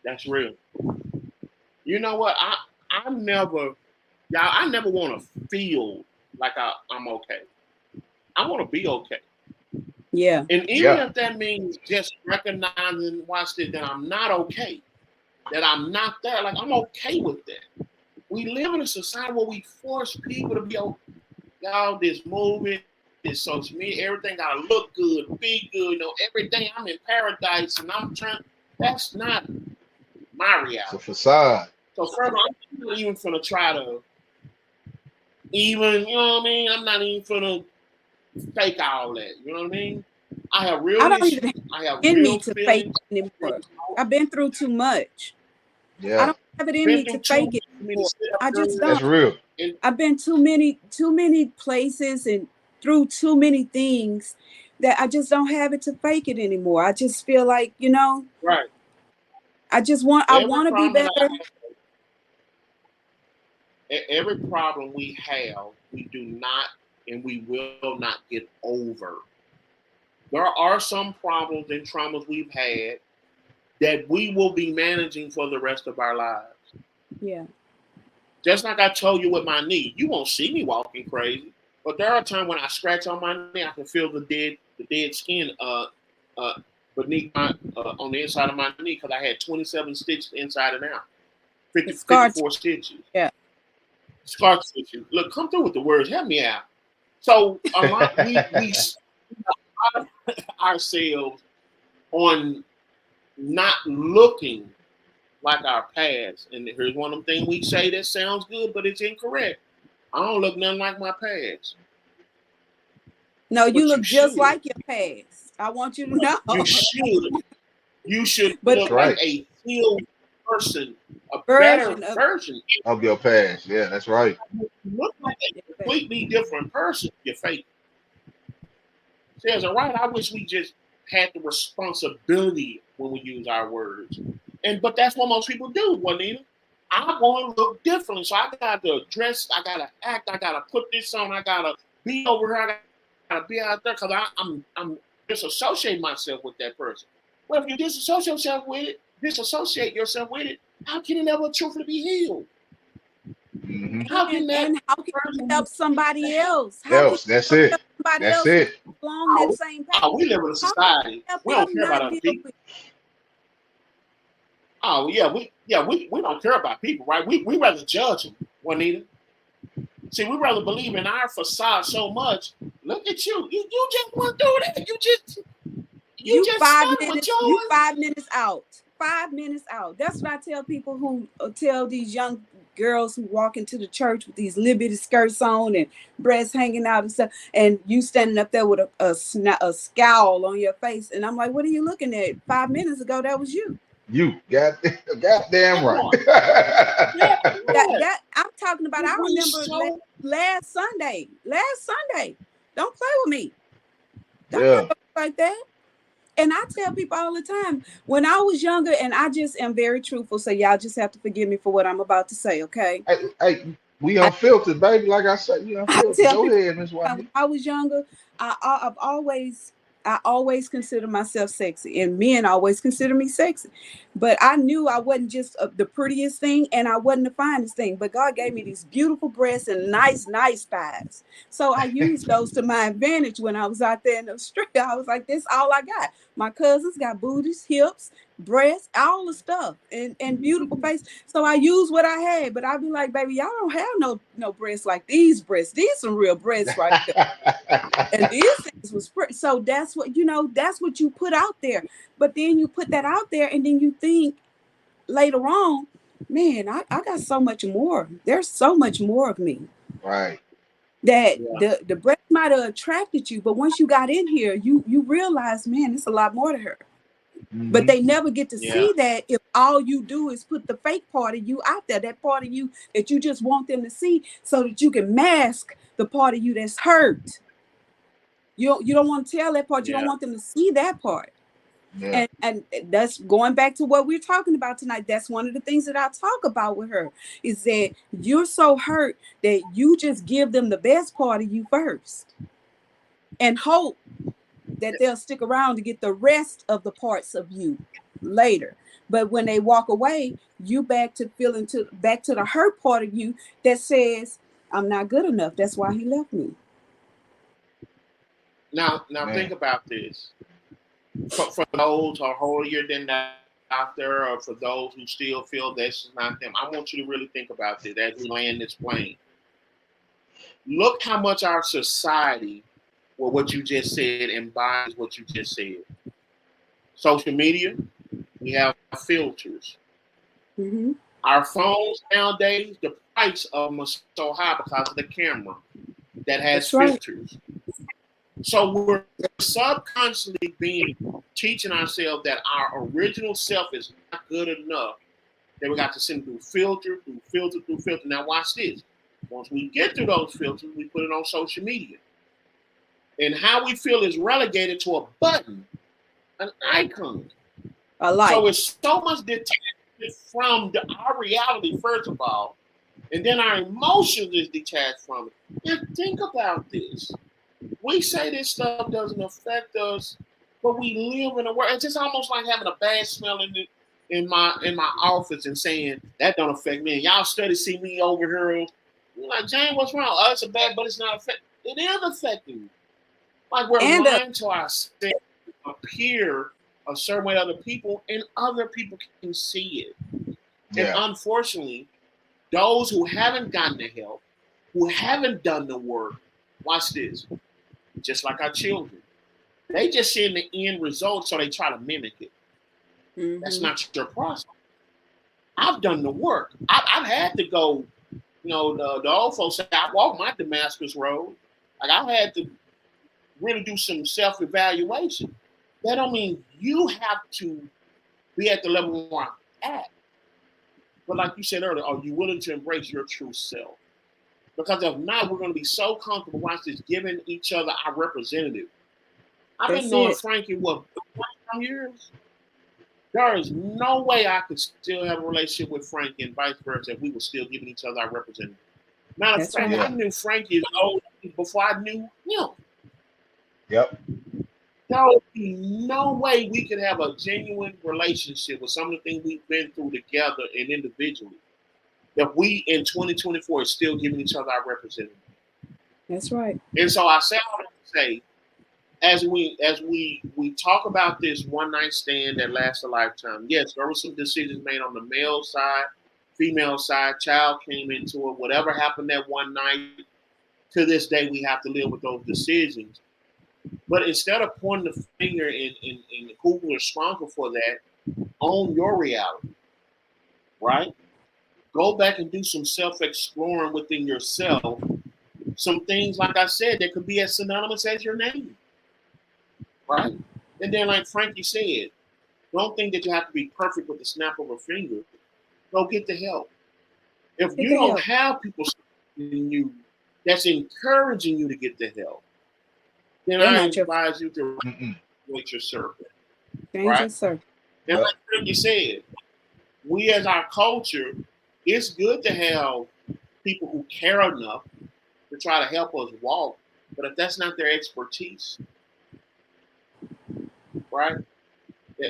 That's real. You know what? I never want to feel like I'm okay. I want to be okay. Yeah. And even if that means just recognizing, watch this, that I'm not okay, that I'm not there, like I'm okay with that. We live in a society where we force people to be okay. y'all, this movie, this social media, everything gotta look good, be good, you know, every day I'm in paradise and I'm trying. That's not my It's a reality. facade. So further, I'm not even gonna try to even, you know what I mean? I'm not even gonna fake all that. You know what I mean? I have real I don't issues. even I have in me real to fake feelings. it anymore. I've been through too much. I Yeah, don't have it in Been me through to too fake it many anymore. sit-up I just girls. that's don't. real. And I've been too many places and through too many things that I just don't have it to fake it anymore. I just feel like, you know, right, I every want to be problem that I better. every problem we have, we do not and we will not get over. There are some problems and traumas we've had that we will be managing for the rest of our lives. Yeah. Just like I told you with my knee, you won't see me walking crazy, but there are times when I scratch on my knee, I can feel the dead skin beneath my on the inside of my knee because I had 27 stitches inside and out, The scar 54 stitches. yeah. Scar tissue. Look, come through with the words. Help me out. So a lot we ourselves on not looking like our past. And here's one of the things we say that sounds good, but it's incorrect. I don't look nothing like my past. No, But you look you just should. like your past. I want you to know. You should. You should But look That's right. like a healed person, a better version of version. Of your past. Yeah, that's right. You look like a completely different person. You're fake. Says, all right, I wish we just had the responsibility when we use our words. But that's what most people do, Juanita. I want to look differently. So I got to dress, I got to act, I got to put this on, I got to be over here, I got to be out there because I'm disassociating myself with that person. Well, if you disassociate yourself with it, how can it ever truthfully be healed? Mm-hmm. How can that and how can you person help somebody else? How can Else. That's you it. help somebody That's else it. along that same path? we live in a How can you society. help We don't them care about not other deal people. with Oh yeah, we don't care about people, right? We rather judge them, Juanita. See, we rather believe in our facade so much. Look at you. You just went through that. You just stuck with you yours. 5 minutes out. 5 minutes out. That's what I tell people who tell these young girls who walk into the church with these little bitty skirts on and breasts hanging out and stuff, and you standing up there with a scowl on your face, and I'm like, what are you looking at? 5 minutes ago, that was you. You got goddamn Come right. on. Yeah, That I'm talking about. I we remember so last Sunday. Don't play with me. Don't play Yeah. with me like that. And I tell people all the time, when I was younger, and I just am very truthful, so y'all just have to forgive me for what I'm about to say, okay? Hey, we I, unfiltered, baby. Like I said, you I unfiltered. tell Go people ahead, Miss when Juanita. I was younger, I always consider myself sexy, and men always consider me sexy. But I knew I wasn't just the prettiest thing, and I wasn't the finest thing. But God gave me these beautiful breasts and nice thighs. So I used those to my advantage when I was out there in the street. I was like, this all I got. My cousins got booties, hips, breasts, all the stuff, and beautiful face. So I used what I had. But I'd be like, baby, y'all don't have no breasts like these breasts. These some real breasts right here. And these things was pretty. So that's what that's what you put out there. But then you put that out there, and then you think later on, man, I got so much more. There's so much more of me. Right. That yeah. the breast might have attracted you, but once you got in here, you realize, man, it's a lot more to her. But Mm-hmm. they never get to Yeah. see that if all you do is put the fake part of you out there, that part of you that you just want them to see so that you can mask the part of you that's hurt. You don't want to tell that part. You don't Yeah. want them to see that part. Yeah. And that's going back to what we're talking about tonight. That's one of the things that I talk about with her is that you're so hurt that you just give them the best part of you first and hope that they'll stick around to get the rest of the parts of you later. But when they walk away, you back to the hurt part of you that says, I'm not good enough. That's why he left me. Now Man. think about this. For those who are holier than that out there, or for those who still feel this is not them, I want you to really think about this as we land this plane. Look how much our society, well, what you just said, embodies what you just said. Social media, we have filters. Mm-hmm. Our phones nowadays, the price of them is so high because of the camera that has That's right. filters. So we're subconsciously teaching ourselves that our original self is not good enough. That we got to send through filter, through filter, through filter. Now watch this. Once we get through those filters, we put it on social media. And how we feel is relegated to a button, an icon. A like. So it's so much detached from our reality, first of all, and then our emotions is detached from it. Now think about this. We say this stuff doesn't affect us, but we live in a world. It's just almost like having a bad smell in my office and saying that don't affect me. And y'all study see me over here. You're like, Jane, what's wrong? Oh, it's bad, but it's not affecting. It is affecting you. Like we're lying to ourselves to appear a certain way to other people, and other people can see it. Yeah. And unfortunately, those who haven't gotten the help, who haven't done the work, watch this. Just like our children, they just see the end result, so they try to mimic it. Mm-hmm. That's not your process. I've done the work. I've had to go. You know, the old folks say I walked my Damascus road. Like I've had to really do some self-evaluation. That don't mean you have to be at the level where I'm at. But like you said earlier, are you willing to embrace your true self? Because if not, we're going to be so comfortable, watch this, giving each other our representative. I've been knowing Frankie, what, 20 years? There is no way I could still have a relationship with Frankie and vice versa if we were still giving each other our representative. Matter of fact, I knew Frankie as old before I knew him. Yep. There would be no way we could have a genuine relationship with some of the things we've been through together and individually if we in 2024 are still giving each other our representative. That's right. And so I say all that to say, as we talk about this one night stand that lasts a lifetime, yes, there were some decisions made on the male side, female side, child came into it, whatever happened that one night, to this day we have to live with those decisions. But instead of pointing the finger and who was responsible for that, own your reality, right? Go back and do some self-exploring within yourself. Some things, like I said, that could be as synonymous as your name, right? And then, like Frankie said, don't think that you have to be perfect with the snap of a finger. Go get the help. If you don't have people in you that's encouraging you to get the help, then I advise you to wait your circle. Right? And like Frankie said, we as our culture, it's good to have people who care enough to try to help us walk. But if that's not their expertise, right? Yeah.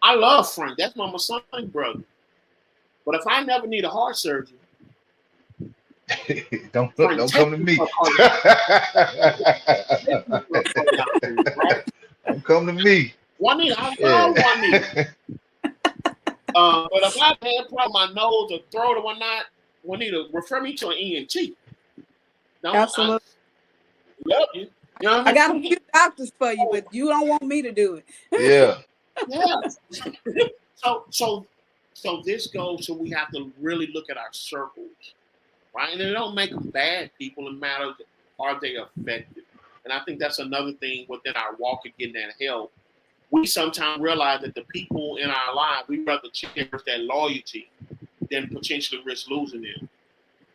I love Frank. That's my Masonic brother. But if I never need a heart surgery, don't come to me. Don't come to me. Juanita, I love Juanita. But if I had a problem with my nose or throat or whatnot, Juanita, refer me to an ENT. Absolutely. I love you. You know I got a few doctors for you, but you don't want me to do it. Yeah. So this goes to we have to really look at our circles, right? And it don't make them bad people. It matters, are they effective? And I think that's another thing within our walk of getting that help. We sometimes realize that the people in our lives, we rather cherish that loyalty than potentially risk losing them.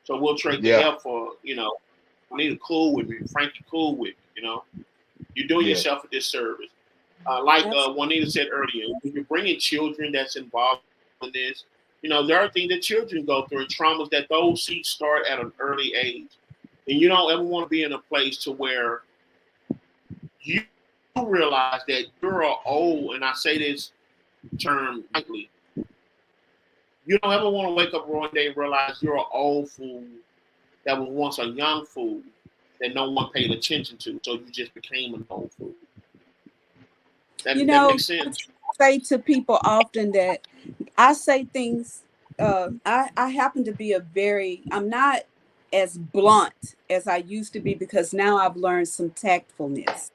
So we'll trade the help for, Juanita cool with me, Frankie cool with me, You're doing yourself a disservice. Like Juanita said earlier, when you're bringing children that's involved in this, there are things that children go through and traumas that those seeds start at an early age. And you don't ever want to be in a place to where you realize that you're old, and I say this term lightly, you don't ever want to wake up one day and realize you're an old fool that was once a young fool that no one paid attention to, so you just became an old fool. That makes sense. I say to people often that I say things, I happen to be I'm not as blunt as I used to be, because now I've learned some tactfulness.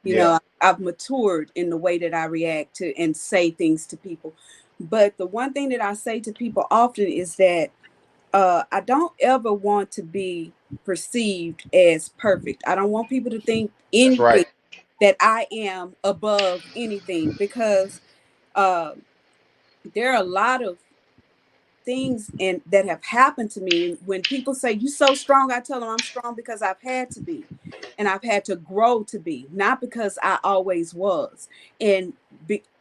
You Yeah. know, I've matured in the way that I react to and say things to people. But the one thing that I say to people often is that I don't ever want to be perceived as perfect. I don't want people to think That's anything right. that I am above anything, because uh, there are a lot of things and that have happened to me. And when people say you so strong, I tell them I'm strong because I've had to be, and I've had to grow to be, not because I always was. And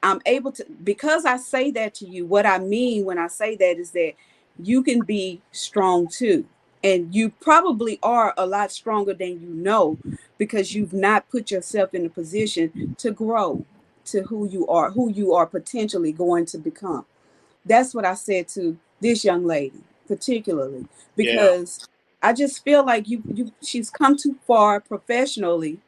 I'm able to, because I say that to you, what I mean when I say that is that you can be strong too. And you probably are a lot stronger than you know, because you've not put yourself in a position to grow to who you are potentially going to become. That's what I said to this young lady particularly, Yeah. because I just feel like she's come too far professionally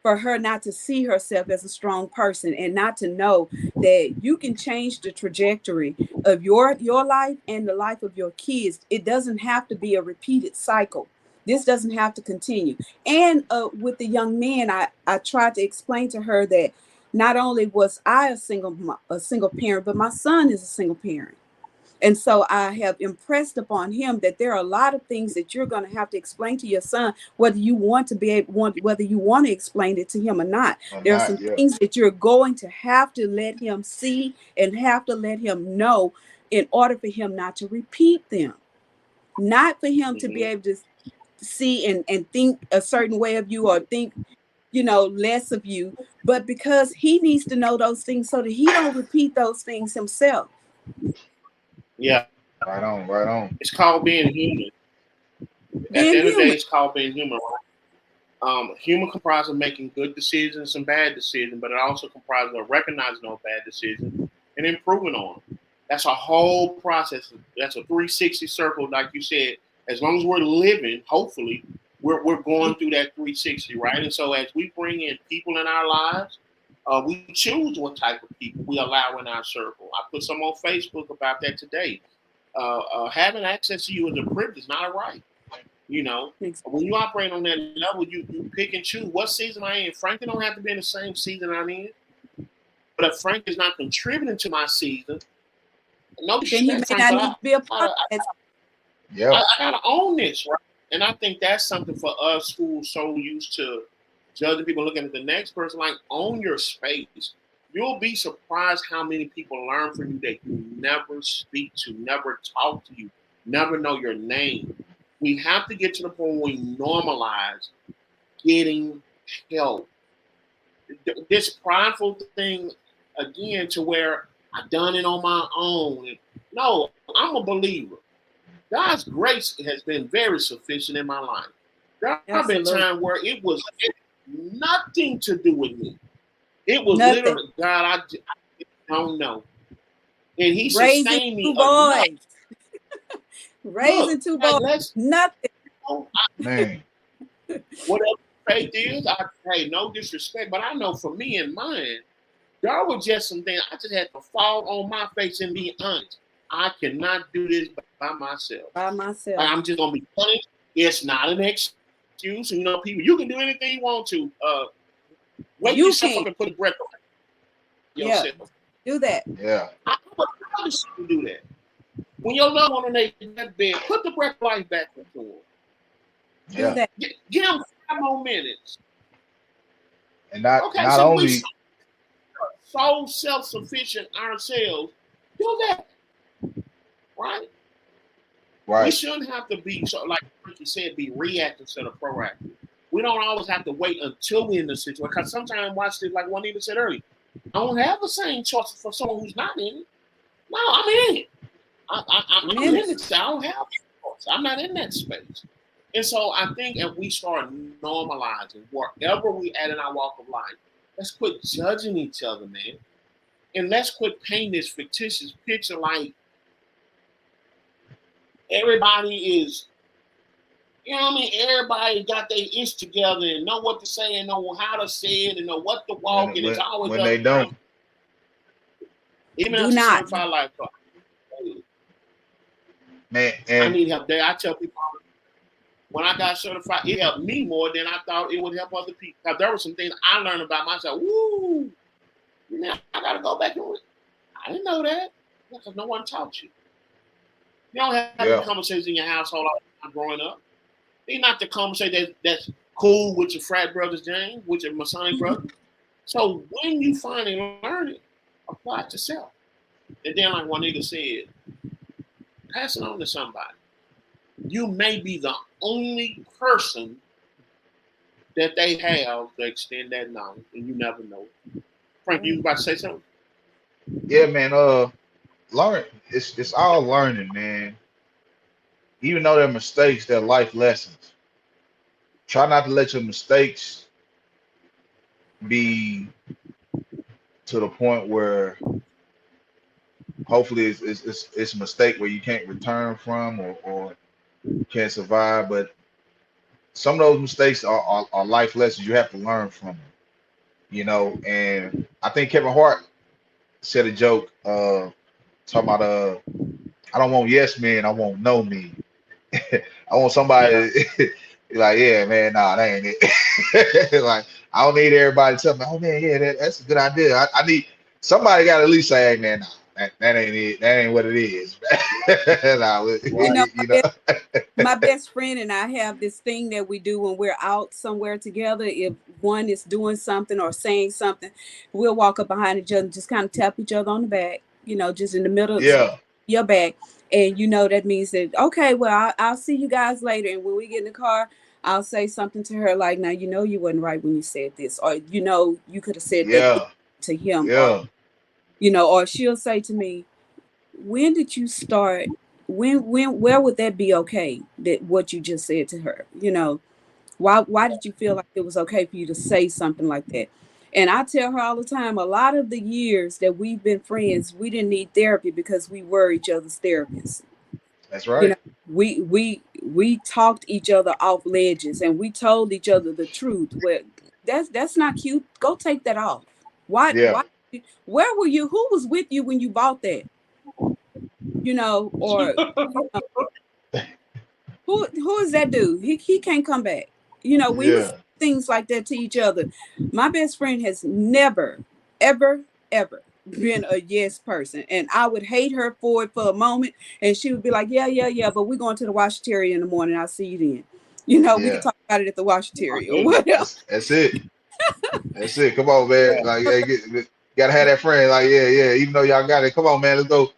for her not to see herself as a strong person, and not to know that you can change the trajectory of your life and the life of your kids. It doesn't have to be a repeated cycle. This doesn't have to continue. And with the young man, I tried to explain to her that not only was I a single parent, but my son is a single parent. And so I have impressed upon him that there are a lot of things that you're going to have to explain to your son, whether you want to whether you want to explain it to him or not. Or There are some not. Yeah. things that you're going to have to let him see and have to let him know in order for him not to repeat them. Not for him to be Mm-hmm. able to see and think a certain way of you, or think, less of you, but because he needs to know those things so that he don't repeat those things himself. Yeah. Right on. Right on. It's called being human. At the Being end of the day, human. it's called being human. Human comprises of making good decisions and bad decisions, but it also comprises of recognizing those bad decisions and improving on them. That's a whole process. That's a 360 circle, like you said. As long as we're living, hopefully, we're going through that 360, right? And so as we bring in people in our lives, we choose what type of people we allow in our circle. I put some on Facebook about that today. Having access to you is a privilege, not a right. You know, when you operate on that level, you pick and choose what season I am in. Frankie don't have to be in the same season I'm in. But if Frank is not contributing to my season, no Then he disrespect, may Frank, not but need to be a part of that. Yeah. I gotta own this, right? And I think that's something for us who are so used to judging people, looking at the next person. Like, own your space. You'll be surprised how many people learn from you that you never speak to, never talk to you, never know your name. We have to get to the point where we normalize getting help. This prideful thing, again, to where I've done it on my own. No, I'm a believer. God's grace has been very sufficient in my life. There have been Absolutely. times where it was nothing to do with me. It was Nothing. literally, God, I don't know. And He Raising sustained me two enough. boys. Look, Raising two hey, boys. let's, Nothing. Man. whatever faith is, hey, no disrespect, but I know for me and mine, there were just some things I just had to fall on my face and be honest. I cannot do this by myself. By myself. I'm just gonna be punished. It's not an excuse. You know, people, you can do anything you want to. Wake You yourself can. up and put a breath on Yeah. yourself. Do that. Yeah. I promise you to do that. When your loved one on their bed, put the breath of life back into them. Do Yeah. that. Give them 5 more minutes. And not Okay, not so we only so self-sufficient ourselves. Do that, right? We right. shouldn't have to be, so like Ricky said, be reactive instead of proactive. We don't always have to wait until we're in the situation. Because sometimes, watch this, like Juanita said earlier, I don't have the same choice for someone who's not in it. No, I'm in it. I'm in it. I don't have choice. I'm not in that space. And so I think if we start normalizing wherever we at in our walk of life, let's quit judging each other, man. And let's quit painting this fictitious picture like everybody is, you know what I mean? Everybody got their ish together and know what to say and know how to say it and know what to walk, and it's always When up. they don't. Even Do after not. 75 life, Man, I and need help there. I tell people, when I got certified, it helped me more than I thought it would help other people. Because there were some things I learned about myself. Woo! Now I got to go back and I didn't know that because no one taught you. You don't have the conversations in your household all the time growing up. They're not the conversation that's cool with your frat brothers, James, with your Masonic brothers. So when you finally learn it, apply it to self. And then, like Juanita said, pass it on to somebody. You may be the only person that they have to extend that knowledge, and you never know. Frank, you about to say something? Yeah, man. Learn. It's all learning, man. Even though they're mistakes, they're life lessons. Try not to let your mistakes be to the point where hopefully it's a mistake where you can't return from or you can't survive. But some of those mistakes are life lessons. You have to learn from them, you know. And I think Kevin Hart said a joke talking about I don't want yes men, I want no me. I want somebody like, yeah, man, nah, that ain't it. Like, I don't need everybody to tell me, oh man, yeah, that's a good idea. I need somebody got to at least say, hey man, nah, that ain't it. That ain't what it is. Nah, you know, my best friend and I have this thing that we do when we're out somewhere together. If one is doing something or saying something, we'll walk up behind each other and just kind of tap each other on the back, you know, just in the middle of your back. And, you know, that means that, okay, well, I'll see you guys later. And when we get in the car, I'll say something to her like, now, you know, you wasn't right when you said this. Or, you know, you could have said that to him. Or, you know, or she'll say to me, when did you start? Where would that be okay? That what you just said to her, you know, why did you feel like it was okay for you to say something like that? And I tell her all the time, a lot of the years that we've been friends, we didn't need therapy because we were each other's therapists. That's right. You know, we talked each other off ledges and we told each other the truth. Well, that's not cute. Go take that off. Why? Where were you? Who was with you when you bought that? You know, or you know, who is that dude? He can't come back. You know, we was things like that to each other. My best friend has never, ever, ever been a yes person. And I would hate her for it for a moment. And she would be like, yeah, but we're going to the washateria in the morning. I'll see you then. You know, we can talk about it at the washateria or whatever. That's it. That's it. Come on, man. Like, hey, gotta have that friend. Like, yeah. Even though y'all got it, come on, man. Let's go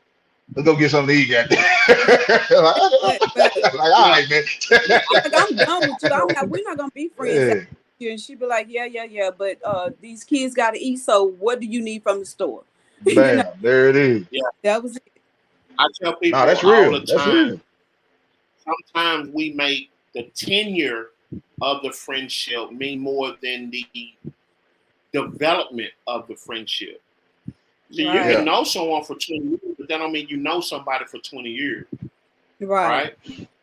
get something to eat. Like, all right, man. I'm done with you. We're not gonna be friends. Yeah. And she'd be like, yeah. But these kids gotta eat. So what do you need from the store? Bam, you know? There it is. Yeah, that was it. I tell people that's all real. the time. That's real. Sometimes we make the tenure of the friendship mean more than the development of the friendship. So you can know someone for 20 years, but that don't mean you know somebody for 20 years. Right?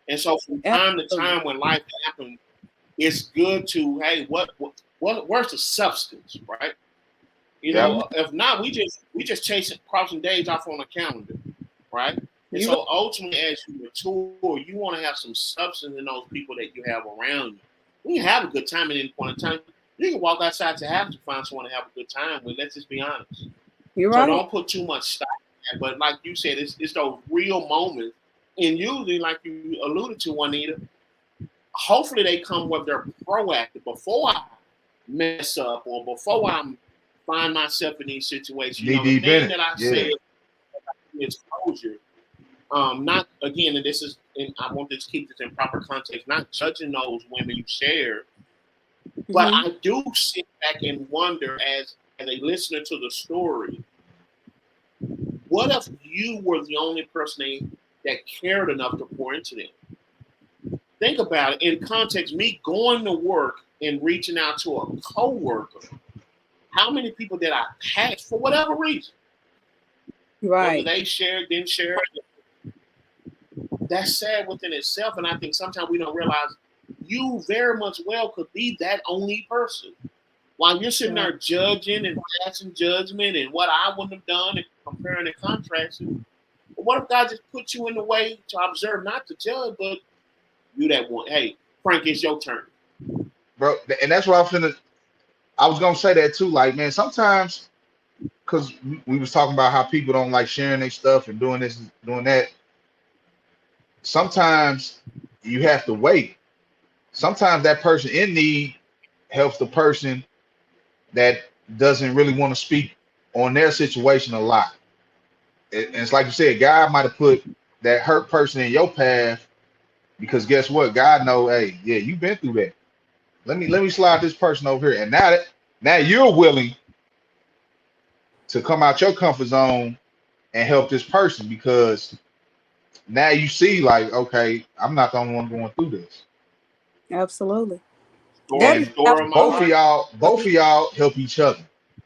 And so from time to time when life happens, it's good to, hey, where's the substance, right? You know, if not, we just chasing crossing days off on a calendar, right? And so ultimately, as you mature, you want to have some substance in those people that you have around you. When you have a good time at any point in time, you can walk outside to have to find someone to have a good time with. Let's just be honest. You're so right. Don't put too much stock in that. But like you said, it's those real moments. And usually, like you alluded to, Juanita, hopefully they come where they're proactive before I mess up or before I find myself in these situations. You know, the thing that I said is closure. Not again, and this is, and I want to keep this in proper context, not judging those women you share, but I do sit back and wonder as a listener to the story, what if you were the only person that cared enough to pour into them? Think about it in context, me going to work and reaching out to a coworker. How many people did I pass for whatever reason? Right. Whether they shared, didn't share. That's sad within itself. And I think sometimes we don't realize you very much well could be that only person. While you're sitting there judging and passing judgment and what I wouldn't have done and comparing and contrasting. What if God just put you in the way to observe, not to judge, but you that one? Hey, Frank, it's your turn. bro. And that's what I was gonna say that too. Like, man, sometimes because we was talking about how people don't like sharing their stuff and doing this and doing that. Sometimes you have to wait. Sometimes that person in need helps the person that doesn't really want to speak on their situation a lot. And it's like you said, God might have put that hurt person in your path because guess what? God know, hey, yeah, you've been through that. Let me slide this person over here. And now you're willing to come out your comfort zone and help this person because now you see, like, okay, I'm not the only one going through this. Absolutely. That is And Story of my life. both of y'all help each other.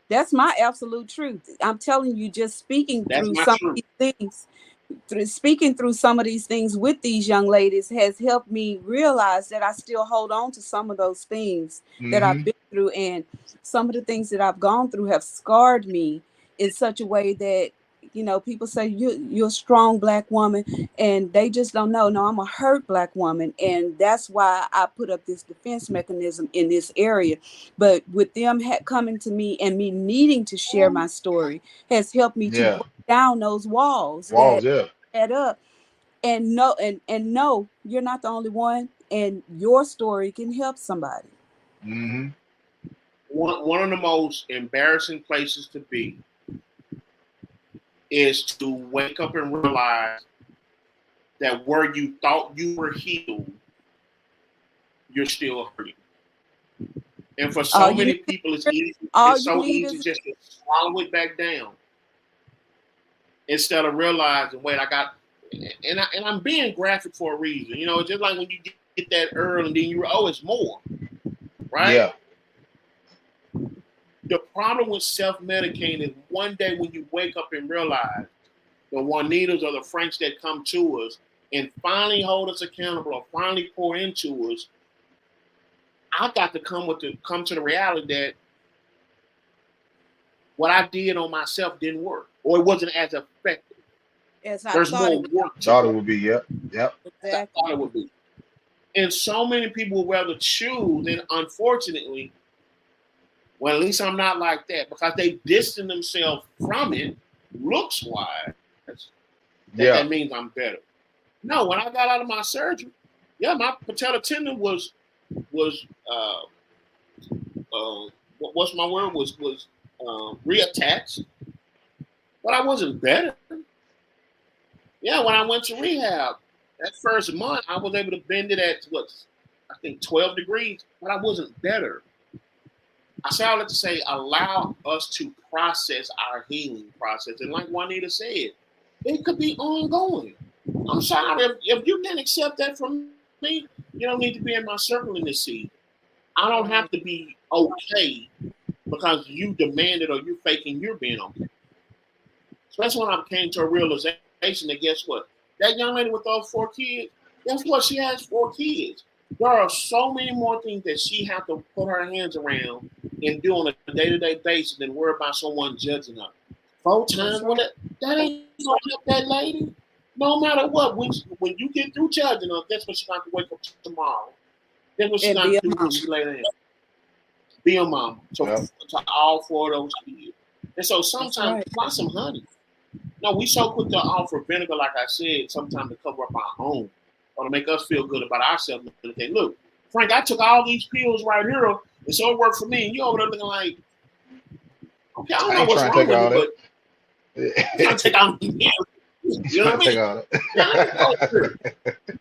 that's my absolute truth. I'm telling you, just speaking That's through my some of truth. these things, through speaking through some of these things with these young ladies has helped me realize that I still hold on to some of those things that I've Hmm. been through, and some of the things that I've gone through have scarred me in such a way that, you know, people say you're a strong Black woman, and they just don't know. No, I'm a hurt Black woman, and that's why I put up this defense mechanism in this area. But with them coming to me and me needing to share my story has helped me to Yeah. break down those walls that Walls, yeah. add up, and know and know you're not the only one, and your story can help somebody. Hmm. One of the most embarrassing places to be is to wake up and realize that where you thought you were healed, you're still hurting. And for All so you many people, it's all you so need easy is just to swallow it back down instead of realizing, wait, and I'm being graphic for a reason. You know, it's just like when you get that early and then it's more, right? Yeah. The problem with self-medicating is one day when you wake up and realize the Juanitas or the Franks that come to us and finally hold us accountable or finally pour into us, I got to come to the reality that what I did on myself didn't work, or it wasn't as effective. as I There's thought it more was. work to Thought it do would be, yep. Yep. as I Exactly. thought it would be. And so many people would rather choose, and unfortunately, well, at least I'm not like that, because they distance themselves from it, looks wise, Yeah. that means I'm better. No, when I got out of my surgery, yeah, my patella tendon was what's my word was reattached, but I wasn't better. Yeah, when I went to rehab, that first month I was able to bend it at I think 12 degrees, but I wasn't better. I say all that to say, allow us to process our healing process, and like Juanita said, it could be ongoing. I'm sorry if you can't accept that from me, you don't need to be in my circle in this season. I don't have to be okay because you demanded or you faking you're being okay. So that's when I came to a realization that guess what? That young lady with those 4 kids, guess what? She has 4 kids. There are so many more things that she has to put her hands around and do on a day-to-day basis than worry about someone judging her. 4 times, Right. that ain't gonna help that lady. No matter what, when you get through judging her, guess what she's going to wake up tomorrow? Guess what she's And going be to a do when mom. she lay down? Be a mom. So Yep. to all 4 of those kids. And so That's sometimes right. apply some honey. No, we so quick to offer vinegar, like I said, sometimes to cover up our own or to make us feel good about ourselves. And say, look, Frank, I took all these pills right here, and so it worked for me. And you over there looking like, okay, I don't I know ain't what's trying to wrong take with me, all that. but I'm trying to take out these pills. He's You know trying what to I take mean? all that. Yeah, let me go through.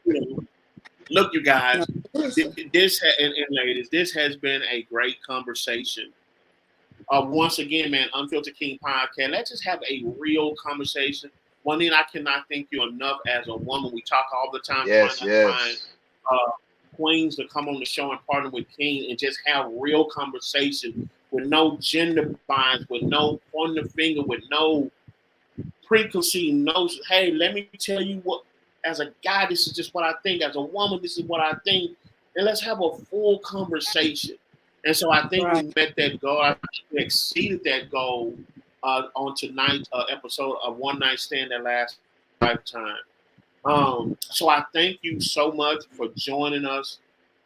You know, look, you guys, No, this and ladies, this has been a great conversation. Once again, man, Unfiltered King podcast. Let's just have a real conversation. Juanita, I cannot thank you enough as a woman. We talk all the time trying Yes, to find yes. queens to come on the show and partner with King and just have real conversation with no gender bias, with no pointing the finger, with no preconceived notions. Hey, let me tell you what, as a guy, this is just what I think. As a woman, this is what I think. And let's have a full conversation. And so I think right. we met that goal. I think we exceeded that goal on tonight's episode of One Night Stand That Last Lifetime. So I thank you so much for joining us.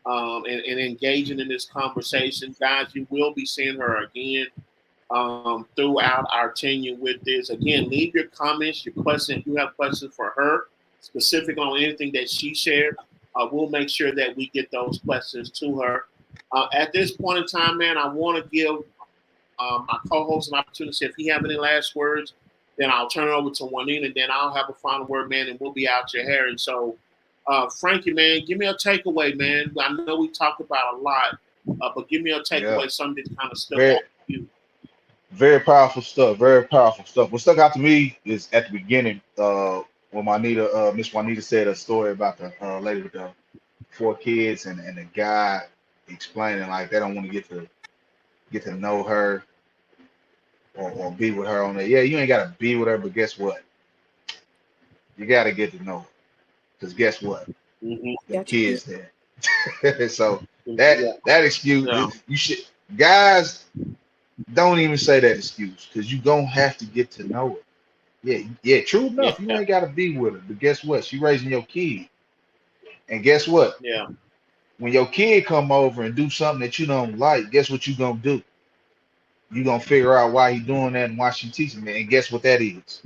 and engaging in this conversation. Guys, you will be seeing her again throughout our tenure with this. Again, leave your comments, your questions. If you have questions for her, specific on anything that she shared, we'll make sure that we get those questions to her. At this point in time, man, I want to give my co-host an opportunity. If he have any last words, then I'll turn it over to Juanita, and then I'll have a final word, man, and we'll be out your hair. And so, Frankie, man, give me a takeaway, man. I know we talked about a lot, but give me a takeaway, something that kind of stuck out to you. Very powerful stuff. Very powerful stuff. What stuck out to me is at the beginning, when Miss Juanita said a story about the lady with the 4 kids and the guy explaining like they don't want to get to know her or be with her on there. Yeah, you ain't gotta be with her, but guess what? You gotta get to know her. Because guess what? The kids there. So that excuse you should guys don't even say that excuse because you gonna have to get to know her. Yeah, true enough. You ain't gotta be with her, but guess what? She raising your kid. And guess what? Yeah. When your kid come over and do something that you don't like, guess what you gonna do? You gonna figure out why he doing that and why she teaching it. And guess what that is?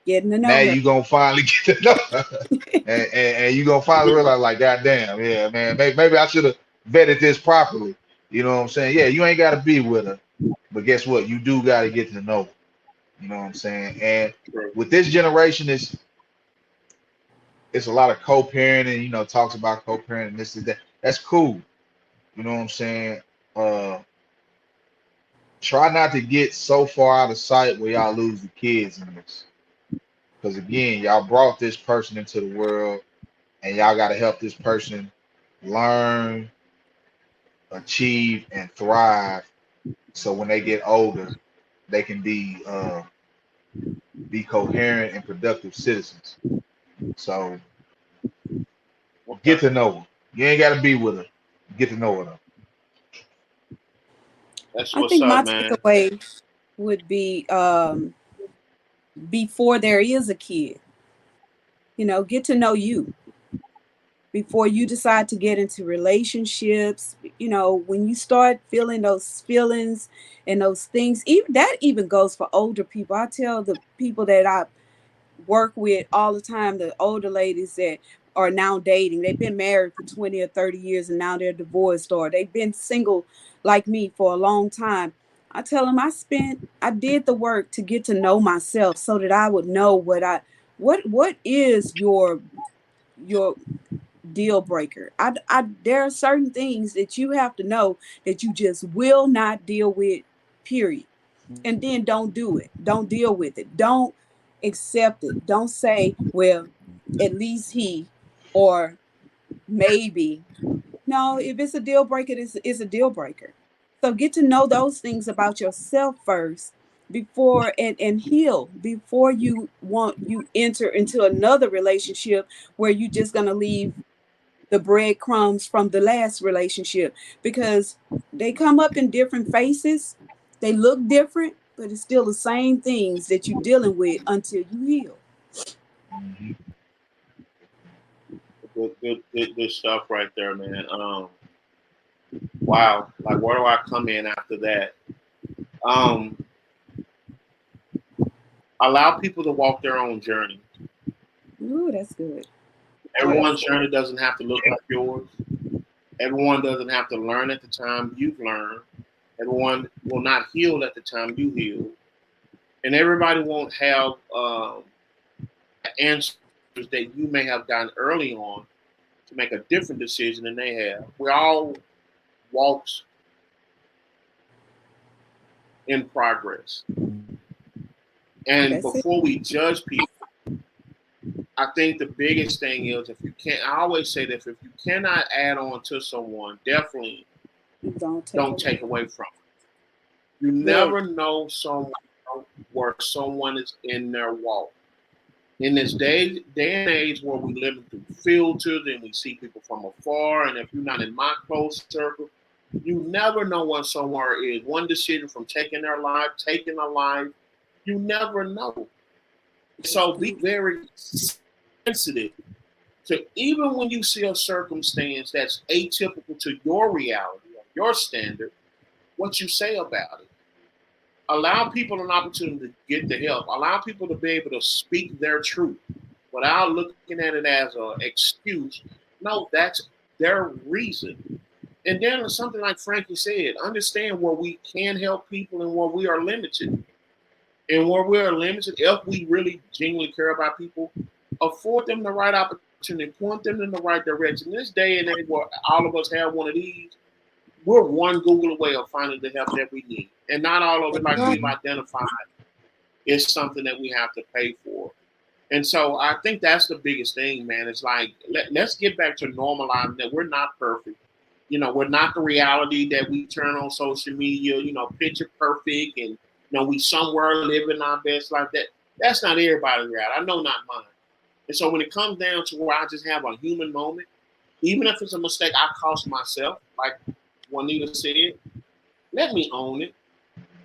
Getting to know now her. You gonna finally get to know her. and you gonna finally realize, like, God damn, yeah, man, maybe I should have vetted this properly. You know what I'm saying? Yeah, you ain't gotta be with her, but guess what? You do gotta get to know her. You know what I'm saying? And with this generation, it's a lot of co-parenting, talks about co-parenting, this and that. That's cool. You know what I'm saying? Try not to get so far out of sight where y'all lose the kids in this. Because again, y'all brought this person into the world and y'all got to help this person learn, achieve, and thrive. So when they get older, they can be coherent and productive citizens. So get to know her. You ain't got to be with her. Get to know her though. That's I what's think my up, man. takeaway would be before there is a kid, get to know you before you decide to get into relationships. When you start feeling those feelings and those things, even goes for older people. I tell the people that I work with all the time, the older ladies that are now dating, they've been married for 20 or 30 years and now they're divorced, or they've been single like me for a long time. I tell them I did the work to get to know myself so that I would know what is your deal breaker. There are certain things that you have to know that you just will not deal with, period. And then don't do it. Don't deal with it. Don't accept it. Don't say, well, at least he, or maybe. No, if it's a deal breaker, it's a deal breaker. So get to know those things about yourself first before and heal before you enter into another relationship where you're just gonna leave the breadcrumbs from the last relationship, because they come up in different faces, they look different, but it's still the same things that you're dealing with until you heal. Good stuff right there, man. Wow. Like, where do I come in after that? Allow people to walk their own journey. Ooh, that's good. Everyone's journey doesn't have to look like yours. Everyone doesn't have to learn at the time you've learned. Everyone will not heal at the time you heal. And everybody won't have answers that you may have gotten early on to make a different decision than they have. We all walks in progress. And before we judge people, I think the biggest thing is, I always say that if you cannot add on to someone, definitely don't take away from it. You never know someone where someone is in their walk. In this day and age where we live through filters and we see people from afar, and if you're not in my close circle, you never know what somewhere is. One decision from taking a life, you never know. So be very sensitive So even when you see a circumstance that's atypical to your reality, or your standard, what you say about it. Allow people an opportunity to get the help. Allow people to be able to speak their truth without looking at it as an excuse. No, that's their reason. And then something like Frankie said, understand where we can help people and where we are limited. And where we are limited, if we really genuinely care about people, afford them the right opportunity, point them in the right direction. This day and age where all of us have one of these, we're one Google away of finding the help that we need. And not all of it, like we've identified, is something that we have to pay for. And so I think that's the biggest thing, man. It's like, let's get back to normalizing that we're not perfect. We're not the reality that we turn on social media, picture perfect and, we somewhere living our best life. That's not everybody's reality. I know not mine. And so when it comes down to where I just have a human moment, even if it's a mistake I caused myself, like Juanita said, let me own it.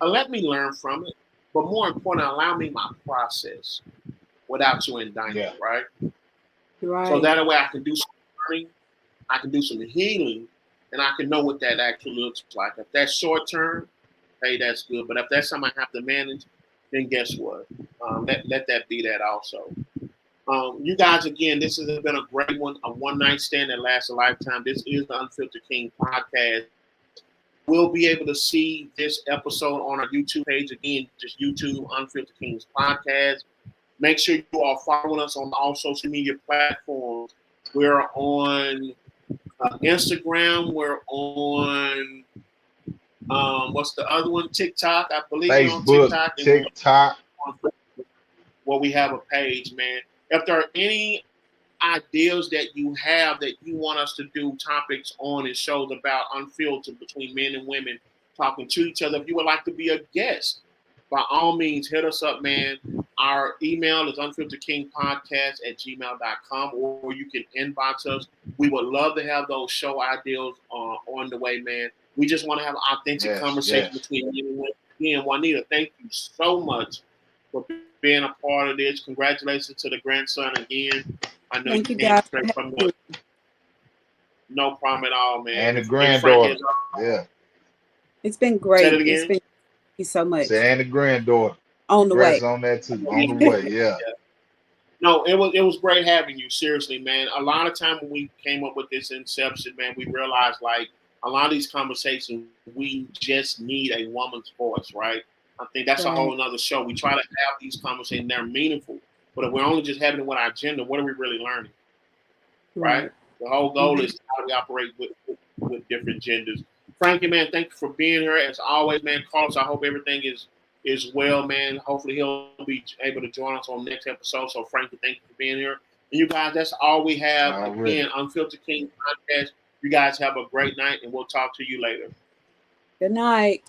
Let me learn from it. But more important, allow me my process without you indicting, right? Right. So that way I can do some learning, I can do some healing, and I can know what that actually looks like. If that's short term, hey, that's good. But if that's something I have to manage, then guess what? Let that be that also. You guys, again, this has been a great one, a one-night stand that lasts a lifetime. This is the Unfiltered King podcast. We'll be able to see this episode on our YouTube page. Again, just YouTube, Unfiltered Kings podcast. Make sure you are following us on all social media platforms. We're on Instagram. We're on, what's the other one? TikTok. I believe Facebook, we're on TikTok. TikTok. Well, we have a page, man. If there are any ideas that you have that you want us to do topics on and shows about unfiltered between men and women talking to each other, if you would like to be a guest, by all means, hit us up, man. Our email is unfilteredkingpodcast@gmail.com, or you can inbox us. We would love to have those show ideas on the way, man. We just want to have an authentic conversation between men and women. Again, Juanita, thank you so much for being a part of this. Congratulations to the grandson again. I know Thank you you came guys. straight from the. No problem at all, man. And the granddaughter. Yeah. It's been great. Say it again. Thank you so much. And the granddaughter. On the way. On that too. On the way, yeah. No, it was great having you. Seriously, man. A lot of time when we came up with this inception, man, we realized like a lot of these conversations, we just need a woman's voice, right? I think that's a whole another show. We try to have these conversations, they're meaningful. But if we're only just having it with our gender, what are we really learning? Right? The whole goal is how we operate with different genders. Frankie, man, thank you for being here. As always, man, Carlos, I hope everything is well, man. Hopefully he'll be able to join us on the next episode. So, Frankie, thank you for being here. And you guys, that's all we have. Again, Unfiltered King podcast. You guys have a great night, and we'll talk to you later. Good night.